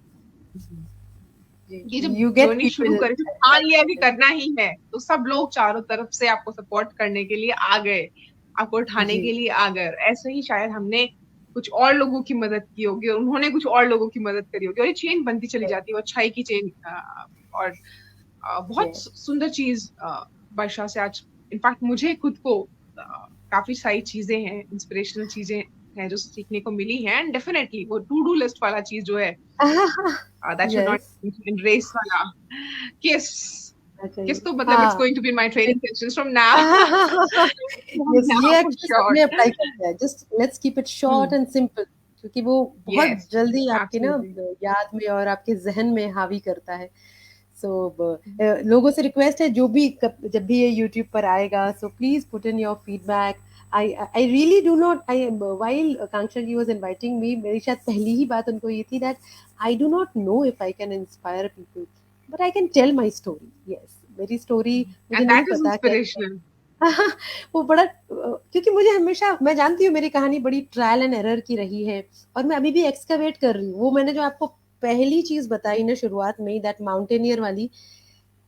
जी, ये जब यू गेट जर्नी शुरू पीपल। करी थी, हाँ ये अभी करना ही है, तो सब लोग चारों तरफ से आपको सपोर्ट करने के लिए आ गए, आपको उठाने जी। के लिए आ गए। ऐसे ही शायद हमने कुछ और लोगों की मदद की होगी, और उन्होंने कुछ और लोगों की मदद करी होगी, और ये चेन बनती चली जाती है, वो अच्छाई की चेन। और बहुत यस। सुंदर चीज वर्षा से आज, इनफैक्ट मुझे खुद को काफी सारी चीजें हैं, इंस्पिरेशनल चीजें हैं जो सीखने को मिली हैं। एंड डेफिनेटली वो टू डू लिस्ट वाला चीज जो है, that should not yes. in race wala kiss चाहिए kiss to matlab it's हाँ। going to be in my training sessions from now. From yes, now ये for एक्चुअली सब sure. में अप्लाई करता है। Just let's keep it short Hmm. And simple, क्योंकि वो बहुत Yes, जल्दी आपके ना absolutely. याद में और आपके जहन में हावी करता है। सो लोगों से रिक्वेस्ट है, जो भी जब भी ये यूट्यूब पर आएगा, so please put in your feedback. I really do not, I while Kankshal ji was inviting me, मेरी शायद पहली ही बात उनको ये थी that I do not know if I can inspire people, but I can tell my story. Yes, मेरी story मुझे And नहीं that is पता कैसे। inspirational. वो बड़ा क्योंकि मुझे हमेशा, मैं जानती हूँ मेरी कहानी बड़ी ट्रायल एंड एरर की रही है, और मैं अभी भी एक्सकवेट कर रही हूँ। वो मैंने जो आपको पहली चीज बताई ना शुरुआत में, दैट माउंटेनियर वाली,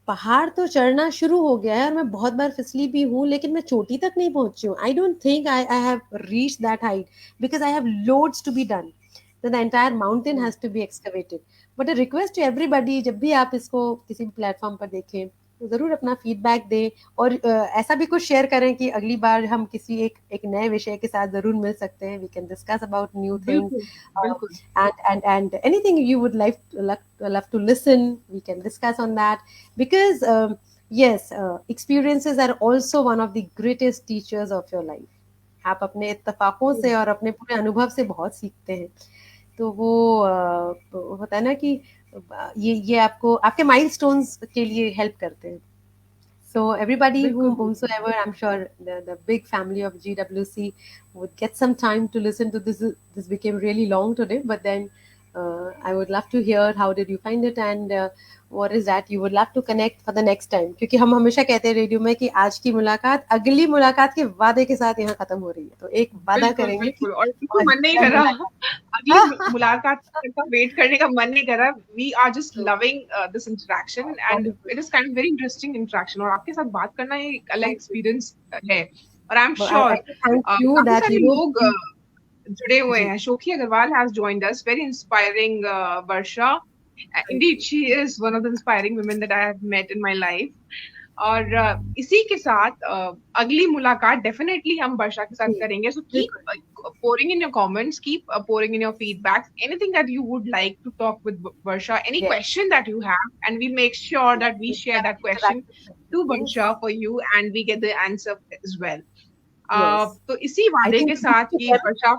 पहाड़ तो चढ़ना शुरू हो गया है और मैं बहुत बार फिसली भी हूँ, लेकिन मैं चोटी तक नहीं पहुंची हूँ। I don't think I have reach that height, because I have loads to be done, the entire mountain has to be excavated. But a request to everybody, जब भी आप इसको किसी भी प्लेटफॉर्म पर देखें, तो जरूर अपना फीडबैक दें, और ऐसा भी कुछ शेयर करें कि अगली बार हम किसी एक नए विषय के साथ जरूर मिल सकते हैं। We can discuss about new things, बिल्कुल, बिल्कुल, and anything you would love to listen, we can discuss on that, because yes, experiences are also one of the greatest teachers of your life. आप अपने इत्तेफाकों से और अपने पूरे अनुभव से बहुत सीखते हैं। तो वो होता है ना कि ये आपको आपके माइलस्टोन्स के लिए हेल्प करते हैं। So everybody बिल्कुल, बिल्कुल। whomsoever, I'm sure the big family of GWC would get some time to listen to this. This became really long today, but then I would love to hear how did you find it, and what is that you would love to connect for the next time. क्योंकि हम हमेशा कहते हैं radio में कि आज की मुलाकात अगली मुलाकात के वादे के साथ यहाँ खत्म हो रही है, तो एक वादा बिल्कुल, करेंगे कि बिल्कुल, और बिल्कुल मन नहीं कर जल्द रहा मुलाकात। अगली मुलाकात का वेट करने का मन नहीं कर रहा। We are just loving this interaction, and Wonderful. It is kind of very interesting interaction, और आपके साथ बात करना एक अलग Thank you. एक्सपीरियंस है। और I am But I sure have to thank you काफी that सारे लोग you जुड़े हुए जी हैं। Shokhi Agarwal has joined us, very inspiring Varsha. thank Indeed, you. she is one of the inspiring women that I have met in my life. और इसी के साथ अगली मुलाकात डेफिनेटली हम वर्षा के साथ जी करेंगे। सो बिल्कुल। Keep pouring in your comments, keep pouring in your feedbacks, anything that you would like to talk with Varsha, any Yes. question that you have, and we make sure Yes, that we we share have that question interactive to session. Varsha Yes, for you, and we get the answer as well. yes. तो इसी I वादे think के we give साथ it to कि them. Varsha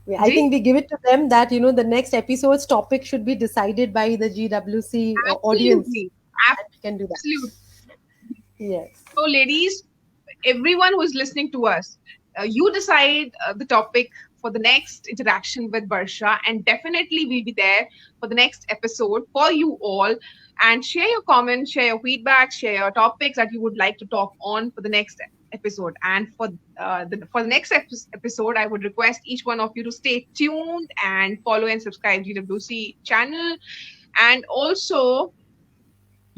I ji, think we give it to them that the next episode's topic should be decided by the GWC audience, absolutely, and we can do that. absolutely. Yes. So, ladies, everyone who is listening to us, you decide the topic for the next interaction with Barsha, and definitely we'll be there for the next episode for you all. And share your comments, share your feedback, share your topics that you would like to talk on for the next episode. And for the next episode, I would request each one of you to stay tuned and follow and subscribe GWC channel, and also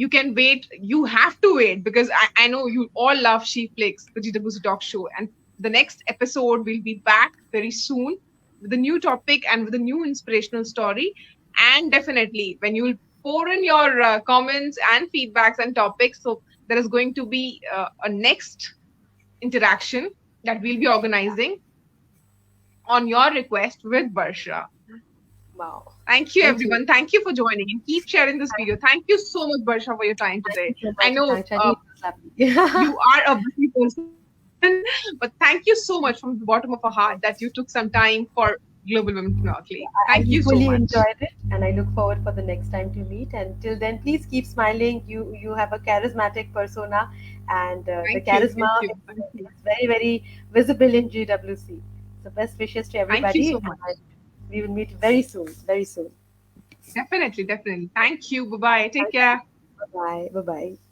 you can wait. You have to wait because I know you all love SheFlix, the GWC Talk Show. And the next episode will be back very soon with a new topic and with a new inspirational story. And definitely, when you will pour in your comments and feedbacks and topics, so there is going to be a next interaction that we'll be organizing on your request with Barsha. Wow. Thank you, Thank you. everyone. Thank you for joining and keep sharing this video. Thank you so much, Barsha, for your time Thank today. you so I much. know Thanks. I knew it was lovely. you are a busy person, but thank you so much from the bottom of our heart that you took some time for Global Women Snorkeling. I Thank you so equally much. enjoyed it, and I look forward for the next time to meet. And till then, please keep smiling. You have a charismatic persona, and the Thank you. charisma Thank you. Thank is you. very very visible in GWC. So best wishes to Thank you everybody, so much. and we will meet very soon. Very soon. Definitely, definitely. Thank you. Bye bye. Take Thank you. care. Bye bye. Bye bye.